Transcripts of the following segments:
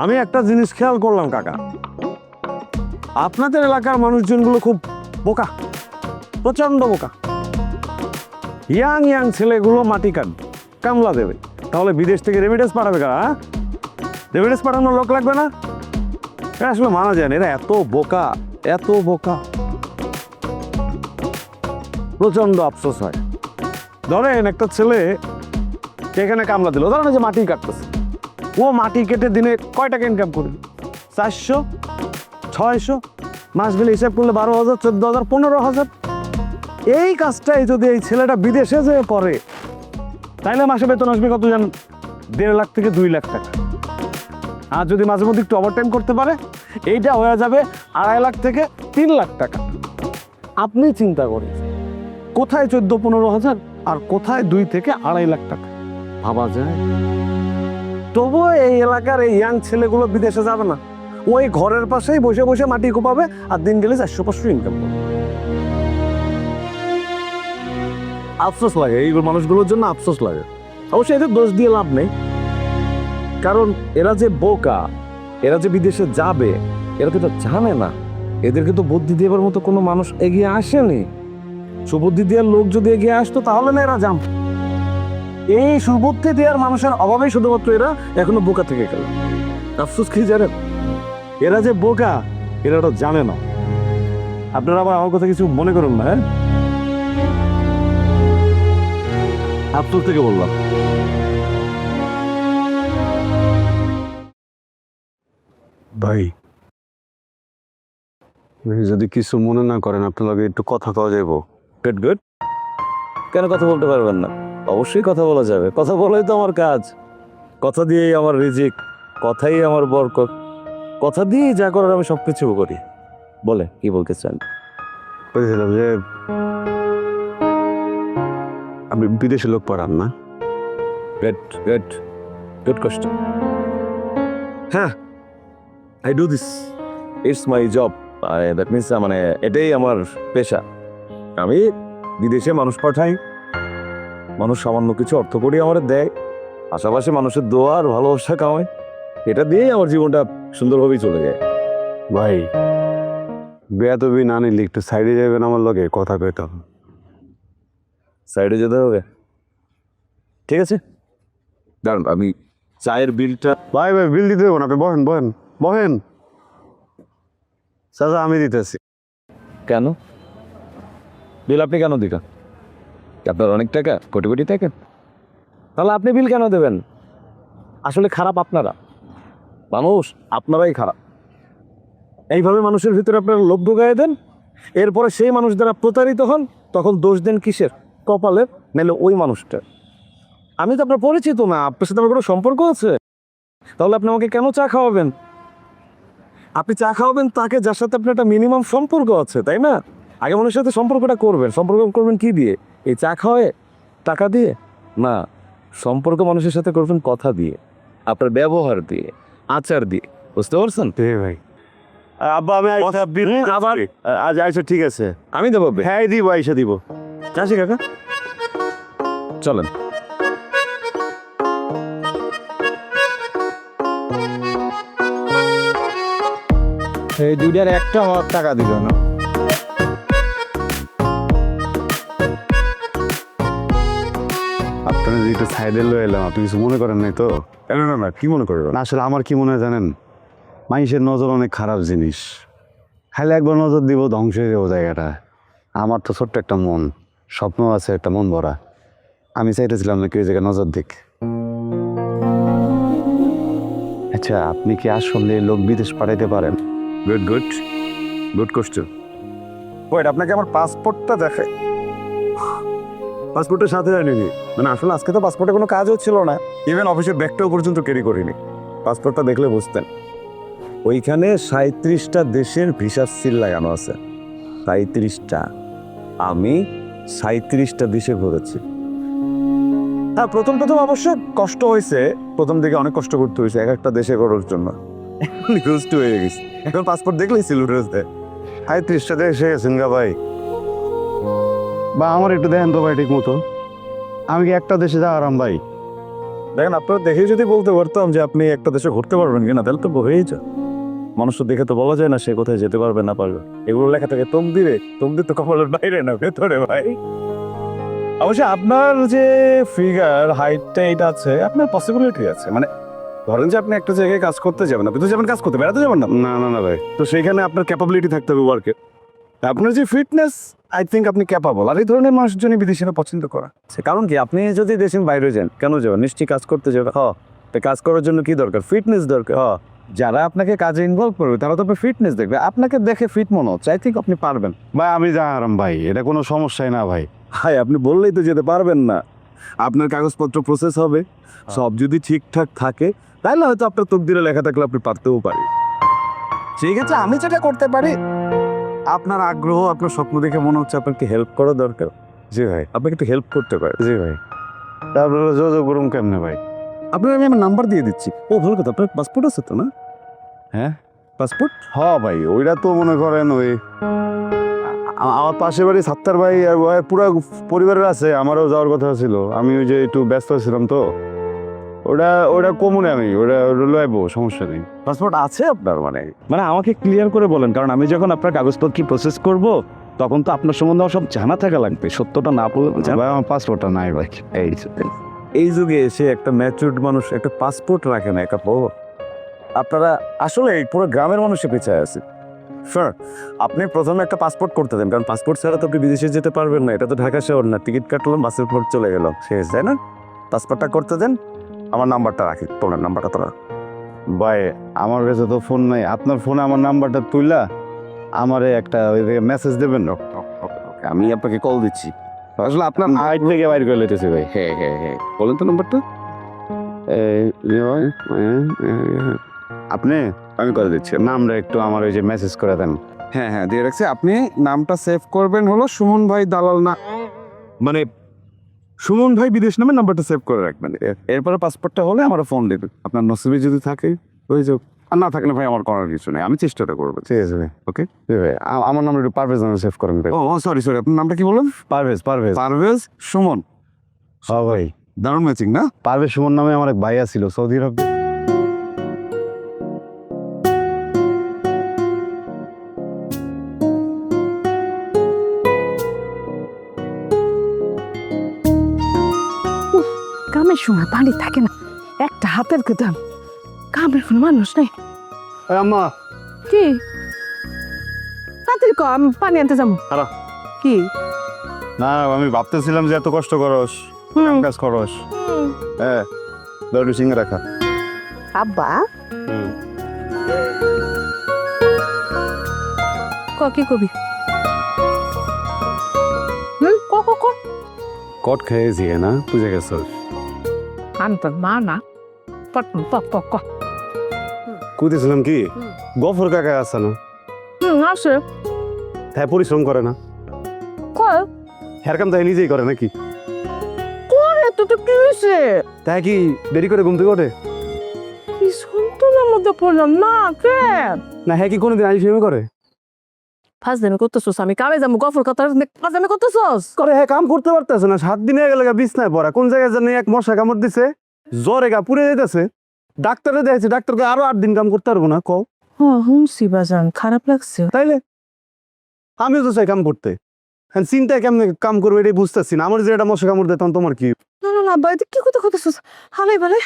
আমি একটা জিনিস খেয়াল করলাম কাকা, আপনাদের এলাকার মানুষজনগুলো খুব বোকা, প্রচন্ড বোকা। ইয়াং ইয়াং ছেলেগুলো মাটি কাটবে, কামলা দেবে, তাহলে বিদেশ থেকে রেমিডেন্স পাঠাবে কারা? রেমিডেন্স পাঠানোর লোক লাগবে না? এরা আসলে মানা যায় না, এরা এত বোকা, এত বোকা, প্রচন্ড আফসোস হয়। ধরেন একটা ছেলে এখানে কামলা দিল, ধরেন যে মাটি কাটতেছে, ও মাটি কেটে দিনে কয় টাকা ইনকাম করবে? 400, 600, মাস গেলে হিসাব করলে 12,000, 14,000, 15,000। এই কাজটাই যদি এই ছেলেটা বিদেশে যে করে, তাইলে মাসে বেতন আসবে কত জান? 1.5 লাখ থেকে 2 লাখ টাকা। আর যদি মাঝে মধ্যে একটু ওভারটাইম করতে পারে, এইটা হয়ে যাবে 2.5 লাখ থেকে 3 লাখ টাকা। আপনি চিন্তা করেন, কোথায় 14-15,000 আর কোথায় 2 থেকে 2.5 লাখ টাকা? ভাবা যায়? তবুও এই এলাকার এই ইয়াং ছেলেগুলো বিদেশে যাবে না, ওই ঘরের পাশেই বসে বসে মাটি কোপাবে আর দিন গেলে 400-500 ইনকাম করবে। আফসোস লাগে, এই মানুষগুলোর জন্য আফসোস লাগে। অবশ্যই এদের দোষ দিয়ে লাভ নেই, কারণ এরা যে বোকা, এরা যে বিদেশে যাবে, এরা তো এটা জানে না। এদেরকে তো বুদ্ধি দেওয়ার মতো কোনো মানুষ এগিয়ে আসেনি। সুবুদ্ধি দেওয়ার লোক যদি এগিয়ে আসতো তাহলে না এরা জানতো। এই সুবুদ্ধি দেওয়ার মানুষের অভাবেই শুধুমাত্র এরা এখনো বোকা থেকে গেল। আফসোস কি জানেন, এরা যে বোকা, এরা ওটা জানে না। আপনারা আবার আমার কথা কিছু মনে করুন না, হ্যাঁ? আফসোস থেকে বললাম। ভাই, যদি কিছু মনে না করেন, আপনার লগে একটু কথা কওয়া যাইব? Good good. কেন কথা বলতে পারবেন না? অবশ্যই কথা বলা যাবে, কথা বলাই তো আমার কাজ। কথা দিয়েই আমার রিজিক, কথাই আমার বরকত, কথা দিয়েই যা করার আমি সব কিছু করি। বলে কি বলতে চান? বলছিলাম যে আপনি বিদেশে লোক পড়ান না? Good good good question. হ্যাঁ, I do this, it's my job. That means মানে এটাই আমার পেশা। আমি বিদেশে মানুষ পাঠাই, মানুষ সামান্য কিছু অর্থ করি আমার দেয়, পাশাপাশি মানুষের দোয়া আর ভালোবাসা কামাই। এটা দিয়েই আমার জীবনটা সুন্দরভাবেই চলে যায়। ভাই, বেয়াদবি না নিলে একটু সাইডে যাবেন, আমার লগে কথা কইতাম। সাইডে যেতে হবে? ঠিক আছে, দাঁড়ান আমি চায়ের বিলটা। ভাই ভাই, বিল দিতে দেবো না, আপনি বহেন বহেন বহেন। চাচা, আমি দিতেছি। কেন বিল আপনি কেন দিবেন? আপনার অনেক টাকা, কোটি কোটি টাকা, তাহলে আপনি বিল কেন দেবেন? আসলে খারাপ আপনারা, মানুষ আপনারাই খারাপ। এইভাবে মানুষের ভিতরে আপনারা লোভ ঢুকাই দেন, এরপরে সেই মানুষ দ্বারা প্রতারিত হন, তখন দোষ দেন কিসের? কপালের, নাহলে ওই মানুষটা। আমি তো আপনার পরিচিত না, আপনার সাথে আমার কোনো সম্পর্ক আছে? তাহলে আপনি আমাকে কেন চা খাওয়াবেন? আপনি চা খাওয়াবেন তাকে যার সাথে আপনার একটা মিনিমাম সম্পর্ক আছে, তাই না? আগে মানুষের সাথে সম্পর্কটা করবেন। সম্পর্ক করবেন কি দিয়ে? এই চা খাওয়ায়, টাকা দিয়ে না। সম্পর্ক মানুষের সাথে করবেন কথা দিয়ে, আপনার ব্যবহার দিয়ে, আচার দিয়ে। বুঝতে পারছেন? ভাই, আব্বা আমি আবার আজ আইসা, ঠিক আছে, আমি দেবো। হ্যাঁ দিব, আইসা দিব। চাষি কাকা, চলেন। এই দুইটার একটা আমার টাকা দিল না। আপনারা যদি একটু সাইডে লয়ে এলাম, আপনি কিছু মনে করেন নাই তো? না না না, কি মনে করবেন? না, আসলে আমার কি মনে হয় জানেন, মানুষের নজর অনেক খারাপ জিনিস। খালি একবার নজর দিব, ধ্বংস হয়ে যাবো জায়গাটা। আমার তো ছোট্ট একটা মন, স্বপ্ন আছে, একটা মন ভরা। আমি চাইতেছিলাম না কেউ জায়গায় নজর দিক। আচ্ছা, আপনি কি আসলে লোক বিদেশ পাঠাইতে পারেন? Good good good question. Wait, আপনাকে আমার পাসপোর্টটা দেখে। পাসপোর্টের সাথে আনিনি, মানে আসলে আজকে তো পাসপোর্টে কোনো কাজও ছিল না, ইভেন অফিসের ব্যাগটাও পর্যন্ত ক্যারি করিনি। পাসপোর্টটা দেখলে বুঝতেন, ওইখানে 37টা দেশের ভিসার সিল লাগানো আছে। 37টা। আমি 37টা দেশে ঘুরেছি। হ্যাঁ, প্রথম প্রথম অবশ্য কষ্ট হয়েছে, প্রথম দিকে অনেক কষ্ট করতে হয়েছে এক একটা দেশে করার জন্য। নিউজড হয়ে গেছে, এখন পাসপোর্ট দেখলেই সিলুট দেয়। 37টা দেশে গেছেন গা ভাই? বা আমার একটু দেখেন তো ভাই ঠিক মতো, আমি কি একটা দেশে যাওয়ারাম ভাই? দেখেন আপনারা দেখে যদি বলতে পারতাম যে আপনি একটা দেশে ঘুরতে পারবেন কিনা, তাহলে তো হয়েই যায়। মানুষ তো দেখে তো বলা যায় না সে কোথায় যেতে পারবে না পারবে। এগুলো লেখা থাকে তমদিরে, তমদির তো কপালের বাইরে না ভেতরে ভাই। অবশ্যই আপনার যে ফিগার হাইটটা এটা আছে, আপনার পসিবিলিটি আছে। মানে ধরেন যে আপনি একটা জায়গায় কাজ করতে যাবেন, আপনি তো যাবেন কাজ করতে, বেড়াতে যাবেন না। না না না ভাই, তো সেইখানে আপনার ক্যাপাবিলিটি থাকতে হবে ওয়ার্কে। আপনার যে ফিটনেস, আই থিঙ্ক আপনি ক্যাপাবল। আর এই ধরনের মানুষজনই বিদেশিরা পছন্দ করা। সে কারণ কি, আপনি যদি দেশের বাইরে যান, কেন যাবেন? নিশ্চয়ই কাজ করতে যাবেন। তো কাজ করার জন্য কি দরকার? ফিটনেস দরকার। যারা আপনাকে কাজে ইনভলভ করবে তারা তো আপনার ফিটনেস দেখবে। আপনাকে দেখে ফিট মনে হচ্ছে, আই থিঙ্ক আপনি পারবেন। ভাই আমি জানালাম ভাই, এটা কোনো সমস্যাই না ভাই। হাই, আপনি বললেই তো যেতে পারবেন না। আপনার কাগজপত্র প্রসেস হবে, সব যদি ঠিকঠাক থাকে তাহলে হয়তো আপনার তকদিরে লেখা থাকলে আপনি পারতেও পারি। ঠিক আছে, আমি যেটা করতে পারি, আপনার আগ্রহ, আপনার স্বপ্ন দেখে মনে হচ্ছে আপনাকে হেল্প করা দরকার। জি ভাই, আপনাকে একটু হেল্প করতে পারে। জি ভাই। তারপরে যোগাযোগ করুন কেমনে ভাই? আপনার আমি আমার নাম্বার দিয়ে দিচ্ছি। ও ভালো কথা, আপনার পাসপোর্ট আছে তো না? হ্যাঁ পাসপোর্ট? ভাই, ওইটা তো মনে করেন ওই আমার পাশের বাড়ি সাত্তার ভাই আর পুরো পরিবারের আছে, আমারও যাওয়ার কথা ছিল। আমি ওই যে একটু ব্যস্ত ছিলাম তো, ওটা ওটা কমনে আমি ওটা লইবো, সমস্যা নেই। পাসপোর্ট আছে আপনার? মানে আমাকে ক্লিয়ার করে বলেন, কারণ আমি যখন আপনার কাগজপত্র প্রসেস করব তখন তো আপনার সম্বন্ধে সব জানা থাকা লাগবে। সত্যটা না বলে ভাই আমার পাসপোর্টটা নাই ভাই। এই যুগে এসে একটা ম্যাচুরড মানুষ একটা পাসপোর্ট রাখে না একা। আপনারা আসলে এই পুরো গ্রামের মানুষের পিছায় আছে। স্যার, আপনি প্রথমে একটা পাসপোর্ট করতে দেন, কারণ পাসপোর্ট ছাড়া তো আপনি বিদেশে যেতে পারবেন না। এটা তো ঢাকা শহর না, টিকিট কাটলাম বাসের পর চলে গেলাম, শেষ, তাই না? পাসপোর্টটা করতে দেন, আমার নাম্বারটা রাখি, তোমার নাম্বারটা তোরা। ভাই আমার কাছে তো ফোন নাই, আপনার ফোনে আমার নাম্বারটা তুইলা আমারে একটা ওই মেসেজ দেবেন না? আমি আপনাকে কল দিচ্ছি। আসলে আপনার হাইট থেকে বাইর করে লেটেছি ভাই। হ্যাঁ, বলেন তো নাম্বারটা। আপনি আমি করে দিচ্ছি। নামটা একটু আমার ওই যে মেসেজ করে দেন। হ্যাঁ, দিয়ে রাখছি। আপনি নামটা সেভ করবেন হলো সুমন ভাই দালাল, না মানে সুমন ভাই বিদেশ নামে নাম্বারটা সেভ করে রাখবেন। এরপরে পাসপোর্টটা হলে আমার ফোন দেবেন। আপনার নসিবে যদি থাকে ওই যে, আর না থাকলে ভাই আমার করার কিছু নেই, আমি চেষ্টাটা করবো। ঠিক আছে ভাই, ওকে ভাই আমার নামটা একটু পারভেজ নামে সেভ করেন ভাই। ও সরি, আপনার নামটা কি বললেন? পারভেজ পারভেজ পারভেজ সুমন। হ্যাঁ ভাই, দারুণ ম্যাচিং না? পারভেজ সুমন নামে আমার এক ভাইয়া ছিল সৌদি আরব। কামের সময় পানি থাকে না, একটা হাতের দাম। কামের কোনো মানুষ নাই। আম্মা কি তাড়াতাড়ি কম, পানি আনতে যাবো। হারা। কি? না আমি ভাবতেছিলাম যে এত কষ্ট করস, হুম, কাজ করস। হ্যাঁ, দৌড়ু সিংহ রাখা। আব্বা কি কবি? ক কট খেয়েছি না, বুঝে গেছ? আনতাম মা না, পক কুদিছিলাম কি গফর কাকা আছে না, আছে। হ্যাঁ পরিশ্রম করে না, কয় হ্যার কাম তাই নিজেই করে নাকি? করে তো কি হয়েছে? তাই কি দেরি করে ঘুম থেকে ওঠে? কি সন্তুলার মধ্যে পড়লাম না কে? না হ্যাঁ কি কোনোদিন আইসি করে? ফার্স্ট টাইমে করতেছোস, আমি কামে যাবো গফর কথা ফার্স্ট টাইমে করতেছোস? করে হ্যাঁ কাম করতে পারতেছে না, 7 দিন হয়ে গেল বিছনায় পড়া। কোন জায়গায় জানি এক মশা কামড় দিছে, জ্বরে গা পুড়ে যেতেছে। ডাক্তারে দেখেছে, ডাক্তারকে আরো 8 দিন কাম করতে পারবো না। কও হুমসি বাজান, খারাপ লাগছে। তাইলে আমিও তো চাই কাম করতে, হ্যাঁ চিন্তায় কেমনে কাম করবো এটাই বুঝতেছি না। আমার যে এটা মশা কামড় দেয় তখন তোমার কি? না বাড়িতে কি কথা করতেছোস? হালাই বালে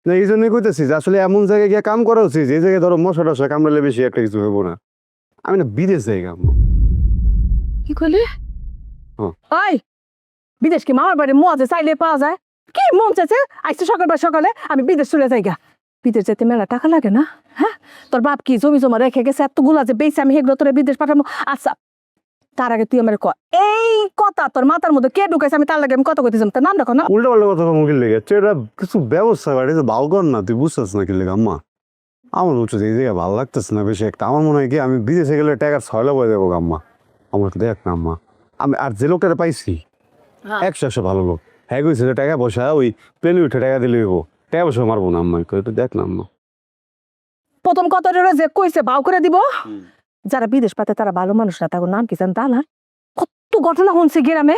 না এই জন্যই কইতেছি যে আসলে এমন জায়গায় গিয়ে কাম করা উচিত যে জায়গায় ধরো মশা টশা কামড়ালে বেশি একটা কিছু হবো না। আমি না বিদেশ যাই কাম। কি করলি? হ্যাঁ। ওই বিদেশ কি মামার বাড়ি মোয়াজে চাইলে পাওয়া যায়? কি মন চাইছে আইসে সকালে আমি বিদেশ চলে যাই গা। বিদেশ যেতে মেলা টাকা লাগে না? হ্যাঁ, তোর বাপ কি জমি জমা রেখে গেছে এতগুলা যে বেশি আমি হেগুলো তোরে বিদেশ পাঠাবো? আচ্ছা তার আগে তুই আমার এই কথা তোর মাথার মধ্যে কে ঢুকাইছে? আমি তার লাগে আমি কত কইতেছিলাম, তার নাম রাখো না। উল্টা পাল্টা কথা মুখির লেগে এটা কিছু ব্যবস্থা বাড়ি ভালো কর না, তুই বুঝতেছ না কি লেগে আম্মা? আমার উচ্চ এই জায়গায় ভালো লাগতেছে না বেশি একটা। আমার মনে হয় কি আমি বিদেশে গেলে টাকার ছয়লা বয়ে যাবো আম্মা। আমার দেখ না আম্মা, আমি আর যে লোকটা পাইছি 100 ভালো লোক, হ্যাঁ কইছে যে টাকা পয়সা ওই প্লেনে উঠে টাকা দিলে হইব, টাকা পয়সা মারবো না আম্মা। একটু দেখ না আম্মা। প্রথম কথাটা যে কইছে বাউ করে দিব, যারা বিদেশ পাতে তারা ভালো মানুষ না, তার নাম কি জান? তা না কত ঘটনা শুনছি গ্রামে।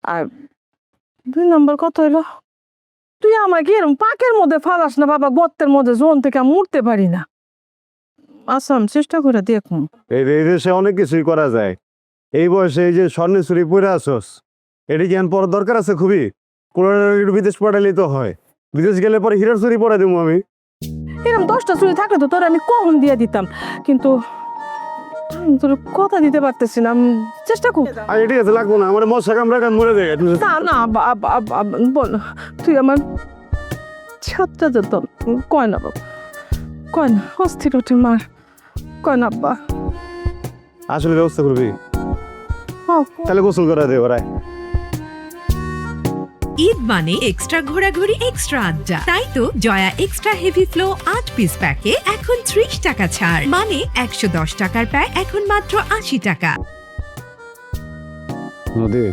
আর 2 নম্বর কত হইলো, তুই আমাকে এরকম পাকের মধ্যে ফালাস না বাবা, গর্তের মধ্যে জোন থেকে আমি উঠতে পারি না। আচ্ছা আমি চেষ্টা করে দেখুন। এই দেশে অনেক কিছুই করা যায়। এই বয়সে এই যে স্বর্ণের চুরি পরে আসস, এটি জ্ঞান পড়ার দরকার আছে খুবই। কোনো বিদেশ পাঠালেই তো হয়। বিদেশ গেলে পরে হীরার চুরি পড়াই দেবো আমি। এরকম 10টা চুরি থাকলে তো তোর আমি কখন দিয়ে দিতাম, কিন্তু আমি তোর কথা দিতে পারতেছি না। আমি চেষ্টা কর। আর ঠিক আছে, লাগবো না, আমার মশা কামড়া কান মরে যায়। না না বল, তুই আমার ছাত্রা যেত কয় না বাবা, কয় না, অস্থির উঠে মার, কয় না আব্বা। আসলে ব্যবস্থা করবি, তাহলে গোসল করা দে ওরাই। ঈদ মানে এক্সট্রা ঘোরাঘুরি, এক্সট্রা আড্ডা। তাই তো Joya extra heavy flow 8 piece প্যাকে এখন 30 টাকা ছাড়, মানে 110 টাকার প্যাক এখন মাত্র 80 টাকা। নদী,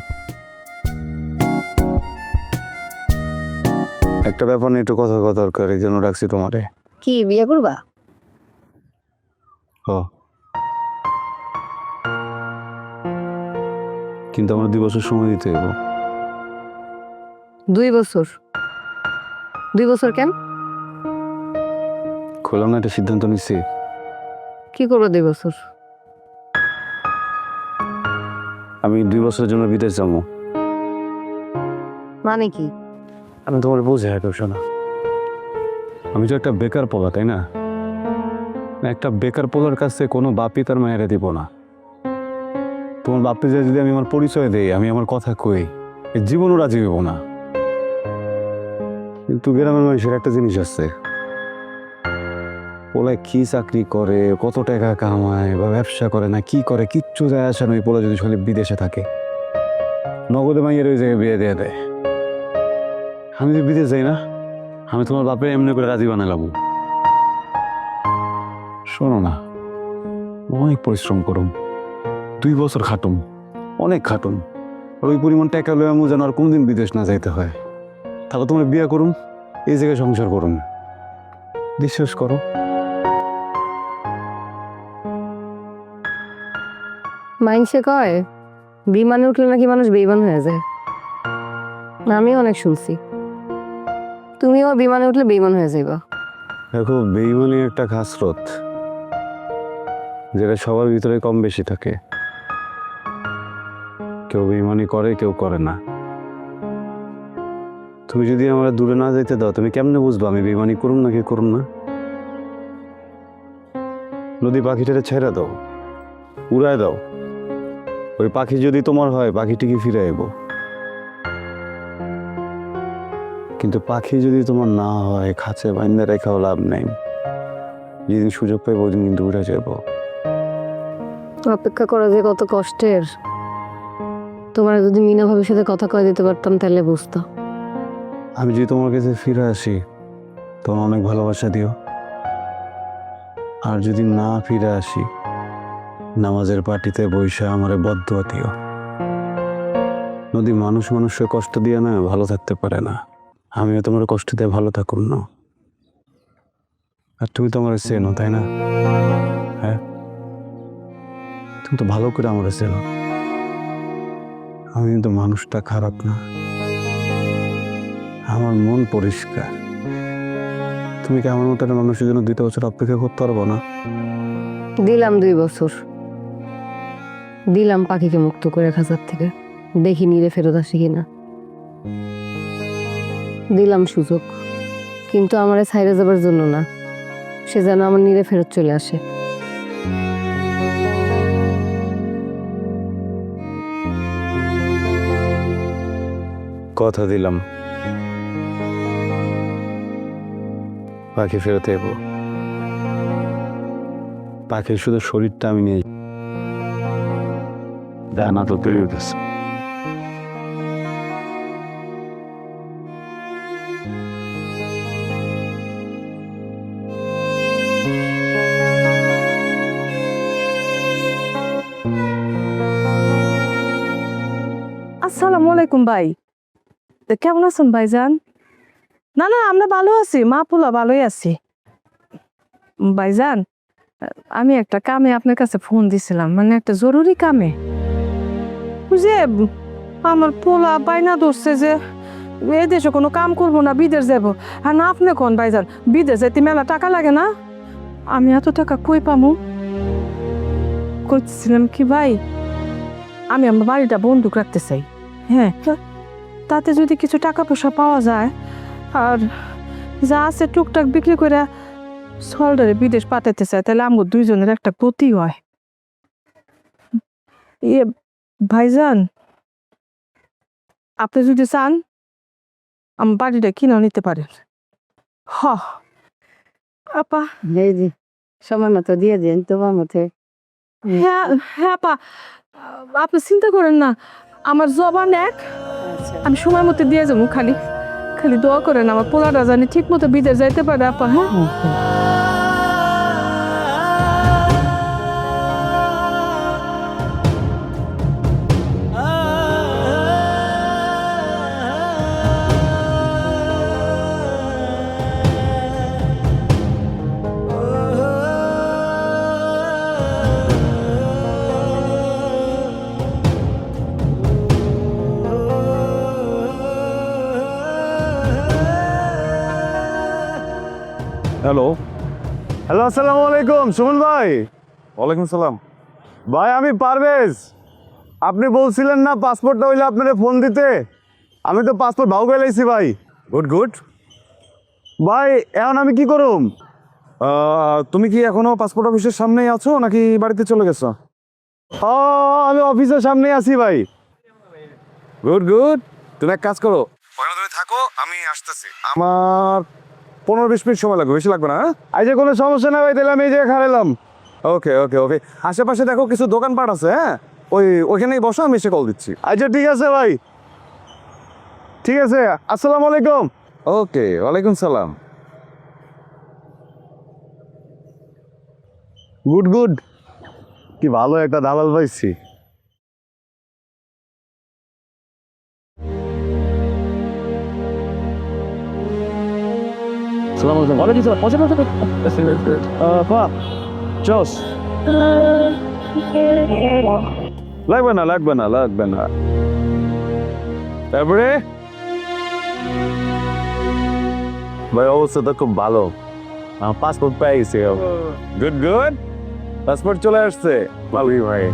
একটা ব্যাপার নিয়ে একটু কথা দরকার, এই জন্য ডাকছি তোমারে। কি বিয়ে করবা? হ, কিন্তু আমার 2 বছর সময় দিতে হবে। 2 বছর? 2 বছর কেন? খোলাম না, একটা সিদ্ধান্ত নিচ্ছি। কি করবো 2 বছর? আমি 2 বছরের জন্য বিদেশ যাবো। মানে কি? আমি তোমার বোঝাই পেছো না, আমি তো একটা বেকার পোলা, তাই না? একটা বেকার পোলার কাছে কোনো বাপই তার মায়েরা দিব না। তোমার বাপে যে যদি আমি আমার পরিচয় দেই, আমি আমার কথা কই, এই জীবনও রাজি হইব না। কিন্তু গ্রামের মানুষের একটা জিনিস আছে, পোলায় কি চাকরি করে, কত টাকা কামায় বা ব্যবসা করে না কি করে, কিচ্ছু যায় আসে না। ওই পোলা যদি আসলে বিদেশে থাকে, নগদে মাইয়ের ওই জায়গায় বিয়ে দিয়ে দেয়। আমি যদি বিদেশ যাই না, আমি তোমার বাপে এমনি করে রাজি বানালাম। শোনো না, অনেক পরিশ্রম করুম, 2 বছর খাটুম, অনেক খাটুম, আর ওই পরিমাণ টাকা লয়ে আমি যেন আর কোনদিন বিদেশ না যাইতে হয়। তাহলে তোমার বিয়ে করুম, এই জায়গায় সংসার করুম, বিশ্বাস করো। মাইনসে কয় বিমানে উঠলে নাকি মানুষ বেইমান হয়ে যায়। আমি অনেক শুনছি, তুমিও বিমানে উঠলে বেইমান হয়ে যাইবা। দেখো, বেইমানি একটা খাসরত, যেটা সবার ভিতরে কম বেশি থাকে। কেউ বেইমানি করে, কেউ করে না। তুমি যদি আমার দূরে না যাইতে দাও, তুমি কেমনে বুঝবা আমি বেইমানি করুম নাকি করুম না? নদী, পাখিটারে ছেড়ে দাও, উড়ায় দাও। ওই পাখি যদি তোমার হয়, পাখিটিকে ফিরে আইব। কিন্তু পাখি যদি তোমার না হয়, খাঁচে বাইন্দা রেখাও লাভ নেই। যেদিন সুযোগ পাইব ওই দিন কিন্তু উড়ে যাব। অপেক্ষা করা যে কত কষ্টের। তোমার যদি মিনা ভাবির সাথে কথা কয়ে দিতে পারতাম তাহলে বুঝতো। আমি যদি তোমার কাছে ফিরে আসি, তোমার অনেক ভালোবাসা দিও। আর যদি না ফিরে আসি, নামাজের পার্টিতে বৈশা আমারে বদদুয়া দিও। নদী, মানুষ মানুষকে কষ্ট দিয়ে না ভালো থাকতে পারে না। আমিও তোমার কষ্ট দিয়ে ভালো থাকুন না। আর তুমি তো আমার চেনো, তাই না? হ্যাঁ, তুমি তো ভালো করে আমার চেনো। আমি কিন্তু মানুষটা খারাপ না, আমার মন পরিষ্কার। তুমি কি আমার মতো একটা মানুষের জন্য 2 বছর অপেক্ষা করতে পারবো না? দিলাম 2 বছর, দিলাম পাখিকে মুক্ত করে খাঁচার থেকে, দেখি নিরে ফেরত আসে কিনা। দিলাম সুযোগ, কিন্তু আমার ছাইরে যাবার জন্য না, সে যেন আমার নিরে ফেরত চলে আসে। কথা দিলাম, পাখি ফেরত এবো। পাখির শুধু শরীরটা আমি নিয়ে ডানা তো তৈরি হতেছে। আসসালামু আলাইকুম ভাই, কেমন আছেন ভাইজান? না না, আমরা ভালো আছি, মা পোলা ভালোই আছি। ভাইজান, আমি একটা কামে আপনার কাছে ফোন দিছিলাম, মানে একটা জরুরি কামে। যে আমার পোলা বাইনা ধরছে যে এ দেশে কোনো কাম করবো না, বিদেশ যাবো। আর না আপনি কোন ভাইজান, বিদেশ যাইতে মেলা টাকা লাগে না? আমি এত টাকা কই পামু? করতেছিলাম কি ভাই, আমি আমার বাড়িটা বন্দুক রাখতে চাই। হ্যাঁ, তাতে যদি কিছু টাকা পয়সা পাওয়া যায়, আর যা আছে টুকটাক বিক্রি করে সল্ডারে বিদেশ পাঠাতে চায়, তাহলে আমার দুইজনের একটা গতি হয়। ইয়ে ভাইজান, আপনি যদি চান আমার বাড়িটা কিনেও নিতে পারেন। হ আপা। এই যে সময় মতো দিয়ে দিন তোমার মতে। হ্যাঁ হ্যাঁ আপা, আপনি চিন্তা করেন না, আমার জবান এক, আমি সময় মতো দিয়ে যাবো। খালি খালি দোয়া করেন আমার পোলাটা জানি ঠিক মতো বিদেশ যাইতে পারে আপা। হ্যাঁ হ্যালো হ্যালো, আসসালামু আলাইকুম সুমন ভাই। ওয়ালাইকুম সালাম ভাই, আমি পারভেজ। আপনি বলছিলেন না পাসপোর্টটা হইলে আপনারে ফোন দিতে, আমি তো পাসপোর্ট ভাও গেলাইছি ভাই। গুড গুড ভাই, এখন আমি কি করুম? তুমি কি এখনো পাসপোর্ট অফিসের সামনেই আছো নাকি বাড়িতে চলে গেছো? আমি অফিসের সামনেই আছি ভাই। গুড গুড, তুমি এক কাজ করো, ওখানে তুমি থাকো, আমি আসতেছি। আমার 15-20 মিনিট সময় লাগবে, বেশি লাগবে না। আজ কোনো সমস্যা না ভাই, তাহলে আমি এই জায়গায় খারাইলাম। ওকে ওকে ওকে, আশেপাশে দেখো কিছু দোকানপাট আছে, হ্যাঁ ওইখানেই বসো, আমি এসে কল দিচ্ছি। আচ্ছা ঠিক আছে ভাই, ঠিক আছে, আসসালামু আলাইকুম। ওকে, ওয়ালাইকুম সালাম। গুড গুড, কি ভালো একটা দালাল পাইছি। লাগবে না লাগবে না লাগবে না। তারপরে ভাই অবস্থা তো খুব ভালো, পাসপোর্ট পেয়ে গেছি। গুড গুড, পাসপোর্ট চলে আসছে, ভালোই ভাই।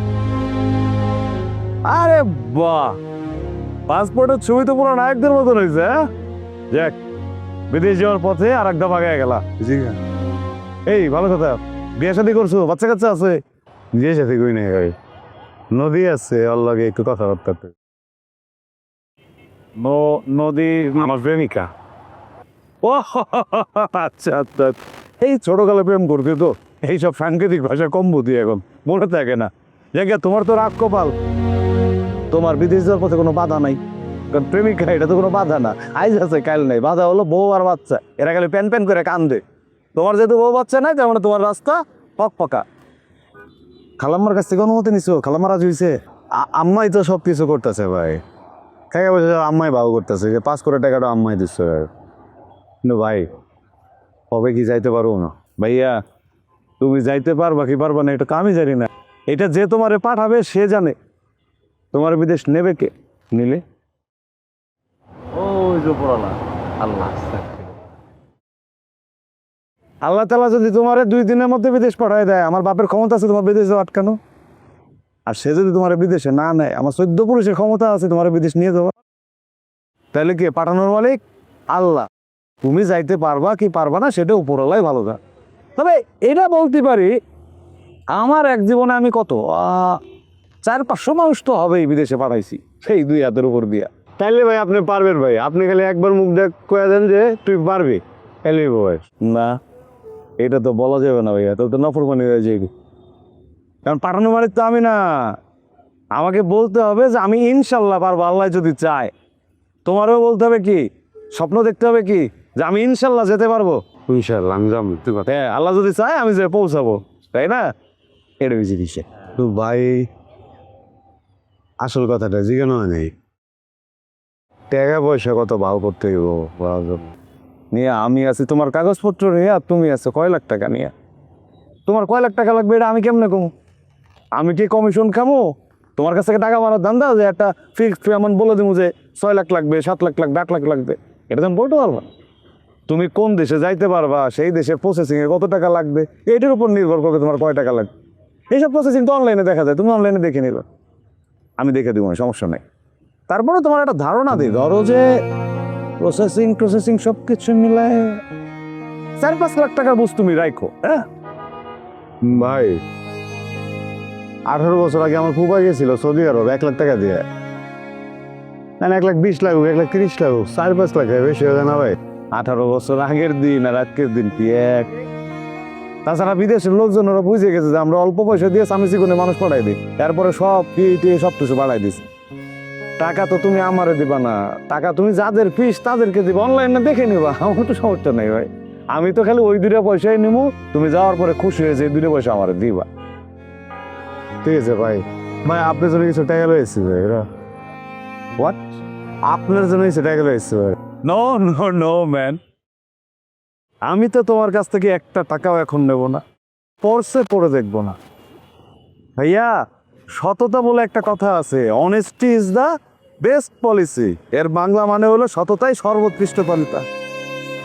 আরে বাহ, পাসপোর্টের ছবি তো পুরো নায়কদের মতন হয়েছে। হ্যাঁ যাক, বিদেশ যাওয়ার পথে আর একটা ভাগে গেলা। এই ভালো কথা, বিয়ে শাদী করছো, বাচ্চা কাচ্চা আছে? বিয়ে শাদী কই নাই ভাই, নদী আছে ওর লগে একটু কথাবার্তা। নদী আমার প্রেমিকা। ও আচ্ছা আচ্ছা, এই ছোটকালে প্রেম করতে তো এইসব সাংকেতিক ভাষা কম বুঝি, এখন মনে থাকে না। জায়গা তোমার তো রাগ কপাল, তোমার বিদেশ যাওয়ার পথে কোনো বাধা নাই, কারণ প্রেমিকা এটা তো কোনো বাধা না। আইজ আছে কাল নাই, বাধা হলো বউ আর বাচ্চা, এরা খালি প্যান প্যান করে কান্দে। তোমার যেহেতু বউ বাচ্চা নাই, তার মানে তোমার রাস্তা পক পকা। খালাম্মার কাছ থেকে অনুমতি নিছো? খালাম্মা রাজি হয়েছে? আম্মাই তো সব কিছু করতেছে ভাই, টাকা পয়সা আম্মাই ভাও করতেছে, যে 5 কোটি টাকাটা আম্মাই দিচ্ছে। কিন্তু ভাই কবে কি যাইতে পারবো না ভাইয়া, তুমি যাইতে পারবা কি পারবা না এটা তো আমি জানি না, এটা যে তোমারে পাঠাবে সে জানে। তোমার বিদেশ নেবে কে? নিলে ওই যে পড়ালা আল্লাহ। আল্লাহ তাআলা যদি তোমার 2 দিনের মধ্যে বিদেশ পাঠায় দেয়, আমার বাপের ক্ষমতা আছে তোমার বিদেশ যাওয়া আটকানো? আর সে যদি তোমার বিদেশে না নেয়, আমার 14 পুরুষের ক্ষমতা আছে তোমার বিদেশ নিয়ে যাওয়া। তাহলে কি পাঠানোর মালিক আল্লাহ, তুমি যাইতে পারবা কি পারবা না সেটা উপরওয়ালাই ভালো জানে। তবে এটা বলতে পারি, আমার এক জীবনে আমি কত 400-500 মানুষ তো হবেই বিদেশে পাঠাইছি, সেই 2 হাতের উপর দিয়া। তাইলে ভাই আপনি পারবেন ভাই, আপনি খালি একবার মুখ দেখ কয়ে দেন যে তুই পারবি, এলি ভাই। না এটা তো বলা যাবে না ভাইয়া, তো নফরমানি হয়ে যাবে, কারণ পাঠানো মানে তো আমি না। আমাকে বলতে হবে যে আমি ইনশাল্লাহ পারবো, আল্লাহ যদি চায়। তোমারও বলতে হবে কি, স্বপ্ন দেখতে হবে কি, যে আমি ইনশাল্লাহ যেতে পারবো। ইনশাল্লাহ আমি যাবো, হ্যাঁ আল্লাহ যদি চায় আমি যে পৌঁছাবো, তাই না? এটা জিনিস তো ভাই, আসল কথাটা জিজ্ঞানো নেই, টাকা পয়সা কত ভাও করতে হইব নিয়ে আমি আছি, তোমার কাগজপত্র নিয়ে, আর তুমি আছো কয় লাখ টাকা নিয়ে। তোমার কয় লাখ টাকা লাগবে এটা আমি কেমনে কমো? আমি কি কমিশন খামো? তোমার কাছ থেকে টাকা মারার ধান্দা, যে একটা ফিক্সড পেমেন্ট বলে দিব যে 6 লাখ লাগবে, 7 লাখ লাগবে, 8 লাখ লাগবে, এটা তুমি বলতে পারবা না। তুমি কোন দেশে যাইতে পারবা, সেই দেশে প্রসেসিংয়ে কত টাকা লাগবে, এটার উপর নির্ভর করবে তোমার কয় টাকা লাগবে। এইসব প্রসেসিং তো অনলাইনে দেখা যায়, তুমি অনলাইনে দেখে নিবা, আমি দেখে দিব, সমস্যা নাই। তারপরে তোমার একটা ধারণা দিই, ধরো যে প্রসেসিং সব কিছু মিলায় 4-5 লাখ টাকার বস্তু তুমি রাখো। হ্যাঁ ভাই 18 বছর আগে আমার ফুফা গেছিল সৌদি আরব 1 লাখ টাকা দিয়ে। না 1,20,000 লাগুক, 1,30,000 লাগুক, 4-5 লাখ বেশি হবে না ভাই? 18 বছর আগের দিন আর আজকের দিন কি এক? তাছাড়া বিদেশের লোকজন ওরা বুঝে গেছে যে আমরা অল্প পয়সা দিয়ে স্বামী চিকনে মানুষ পাঠাই দিই, তারপরে সব ফি সব কিছু বাড়াই দিছে। টাকা তো তুমি আমারে দিবা না, টাকা তুমি যাদের ফিস তাদেরকে দিবা, অনলাইনে দেখে নিবা, আমার তো সমস্যা নেই ভাই। আমি তো খালি ওই 2টা পয়সাই নিবো, তুমি যাওয়ার পরে খুশি হয়েছে এই 2টা পয়সা আমারে দিবা। ঠিক আছে ভাই। ভাই আপনার জন্য কিছু টাকা লয়েছি ভাই। হোয়াট? আপনার জন্য কিছু টাকা লয়েছি ভাই। নো নো নো ম্যান, আমি তো তোমার কাছ থেকে একটা টাকাও এখন নেব না, পড়ছে পড়ে দেখবো না। ভাইয়া, সততা বলে একটা কথা আছে, honesty is the best policy. এর বাংলা মানে হলো সততাই সর্বোৎকৃষ্ট পন্থা।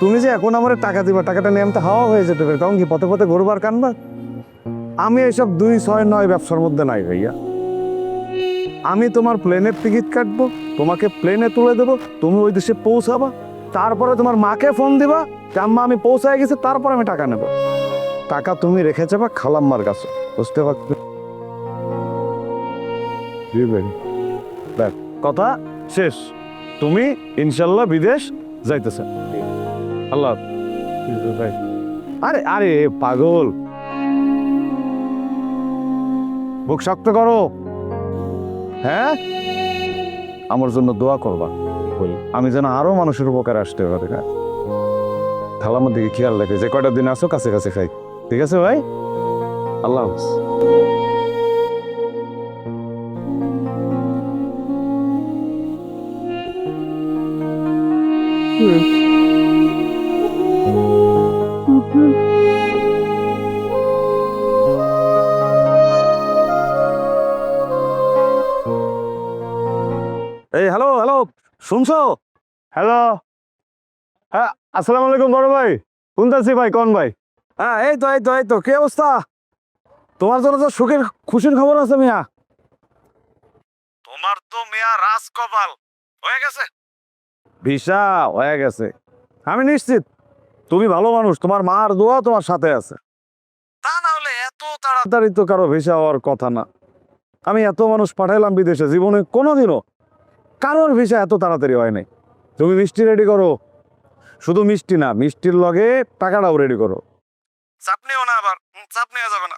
তুমি যে এখন আমার টাকা দিবা, টাকাটা নিয়ে আমি তো হাওয়া হয়ে যেতে পারে, তখন কি পথে পথে ঘুরবার কানবা? আমি এইসব 2-6-9 ব্যবসার মধ্যে নাই ভাইয়া। আমি তোমার প্লেনের টিকিট কাটবো, তোমাকে প্লেনে তুলে দেবো, তুমি ওই দেশে পৌঁছাবা, তারপরে তোমার মাকে ফোন দিবা যে আম্মা আমি পৌঁছায় গেছি, তারপর আমি টাকা নেব। টাকা তুমি রেখে যাবা খালাম্মার কাছে, বুঝতে পারছো? কথা শেষ। তুমি ইনশাল্লাহ বিদেশ যাইতেছে। আল্লাহ হাফেজ। আরে আরে পাগল, বুক শক্ত করো। হ্যাঁ, আমার জন্য দোয়া করবা, আমি যেন আরো মানুষের উপকার আসতে পারে। খালাম্মার দিকে খেয়াল রাখে, যে কয়টা দিন আসো কাছে কাছে খাই। ঠিক আছে ভাই, আল্লাহ হাফেজ। এই হ্যালো হ্যালো, শুনছো? হ্যালো, হ্যাঁ আসসালামু আলাইকুম বড় ভাই, শুনতেছি ভাই, কোন ভাই? হ্যাঁ এই তো এই তো এই তো, কি অবস্থা? তোমার জন্য তো সুখের খুশির খবর আছে মিয়া। তোমার তো মিয়া রাজকপাল হয়ে গেছে, ভিসা হয়ে গেছে। আমি নিশ্চিত তুমি ভালো মানুষ, তোমার মার দোয়া তোমার সাথে আছে। তা না হলে এত তাড়াতাড়ি তো কারো ভিসা হওয়ার কথা না। আমি এত মানুষ পাঠাইলাম বিদেশে, জীবনে কোনোদিনও কারোর ভিসা এত তাড়াতাড়ি হয় নাই। তুমি মিষ্টি রেডি করো, শুধু মিষ্টি না, মিষ্টির লগে টাকাটাও রেডি করো। চাপ নিও না, আবার চাপ নেওয়া যাবে না।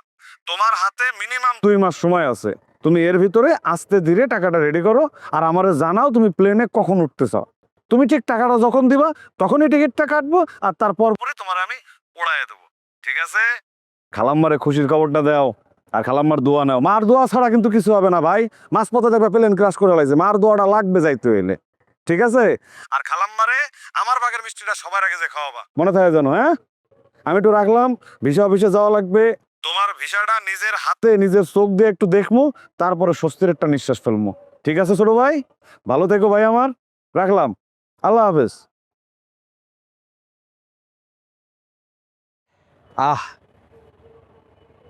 তোমার হাতে মিনিমাম 2 মাস সময় আছে, তুমি এর ভিতরে আস্তে ধীরে টাকাটা রেডি করো, আর আমারে জানাও তুমি প্লেনে কখন উঠতে চাও। তুমি ঠিক টাকাটা যখন দিবা তখনই টিকিটটা কাটবো, আর তারপর পরে তোমার আমি উড়াইয়ে দেবো। ঠিক আছে? খালাম্মারে খুশির খবরটা দাও, আর খালাম্মার দোয়া নাও। মার দোয়া ছাড়া কিন্তু কিছু হবে না ভাই, মাঝপথে দেখবে প্লেন ক্রাশ করে লাগছে, মার দোয়াটা লাগবে যাইতে হইলে। ঠিক আছে? আর খালাম্মারে আমার বাগের মিষ্টিটা সবার আগে যে খাওয়াবা, মনে থাকে জানো? হ্যাঁ, আমি একটু রাখলাম, ভিসা অফিসে যাওয়া লাগবে। তোমার ভিসাটা নিজের হাতে নিজের চোখ দিয়ে একটু দেখবো, তারপরে স্বস্তির একটা নিঃশ্বাস ফেলবো। ঠিক আছে ছোট ভাই, ভালো থেকো ভাই আমার, রাখলাম, আল্লাহ হাফেজ।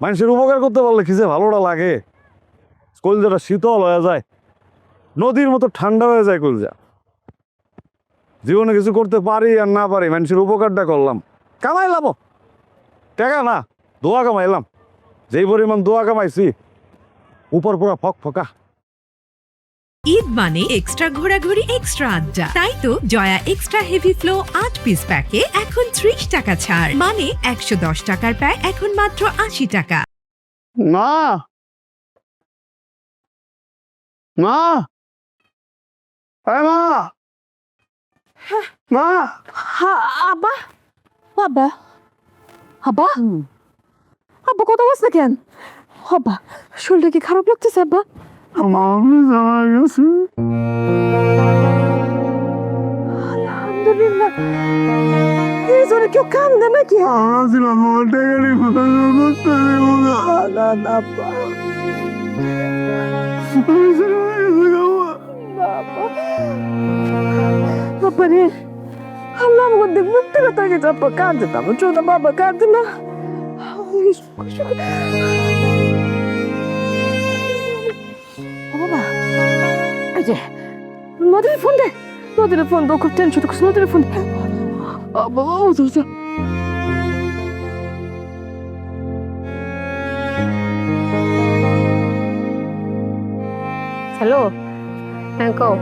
মানুষের উপকার করতে পারলে কি যে ভালোটা লাগে, কলজাটা শীতল হয়ে যায়, নদীর মতো ঠান্ডা হয়ে যায় কলজা। জীবনে কিছু করতে পারি আর না পারি, মানুষের উপকারটা করলাম, কামাইলাম টাকা না, দোয়া কামাইলাম। যেই পরিমাণ দোয়া কামাইছি, উপর পুরা ফক ফকা। ঈদ মানে এক্সট্রা ঘোরাঘুরি, এক্সট্রা আড্ডা। তাই তো Joya extra heavy flow 8 piece প্যাকে এখন 30 টাকা ছাড়, মানে 110 টাকার প্যাক এখন মাত্র 80 টাকা। মা, মা, মা, মা, আব্বা, আব্বা, আব্বা, আব্বা কথা বলছে কেন? আব্বা শরীরটা কি খারাপ লাগতেছে আব্বা? আলহামদুলিল্লাহ, এই জোরে কেউ কান্দে নাকি? বাবা রে আল্লাহ আমাকে দেখ মুক্তি না থাকে চাপা কাঁদে না আমার ছোট বাবা কাঁদে না বাবা এই যে নদীর ফোন দে নদীর ফোন দো খুব টেনশন করছে নদীর ফোন দে বাবা ও তো হ্যালো হ্যাঁ কও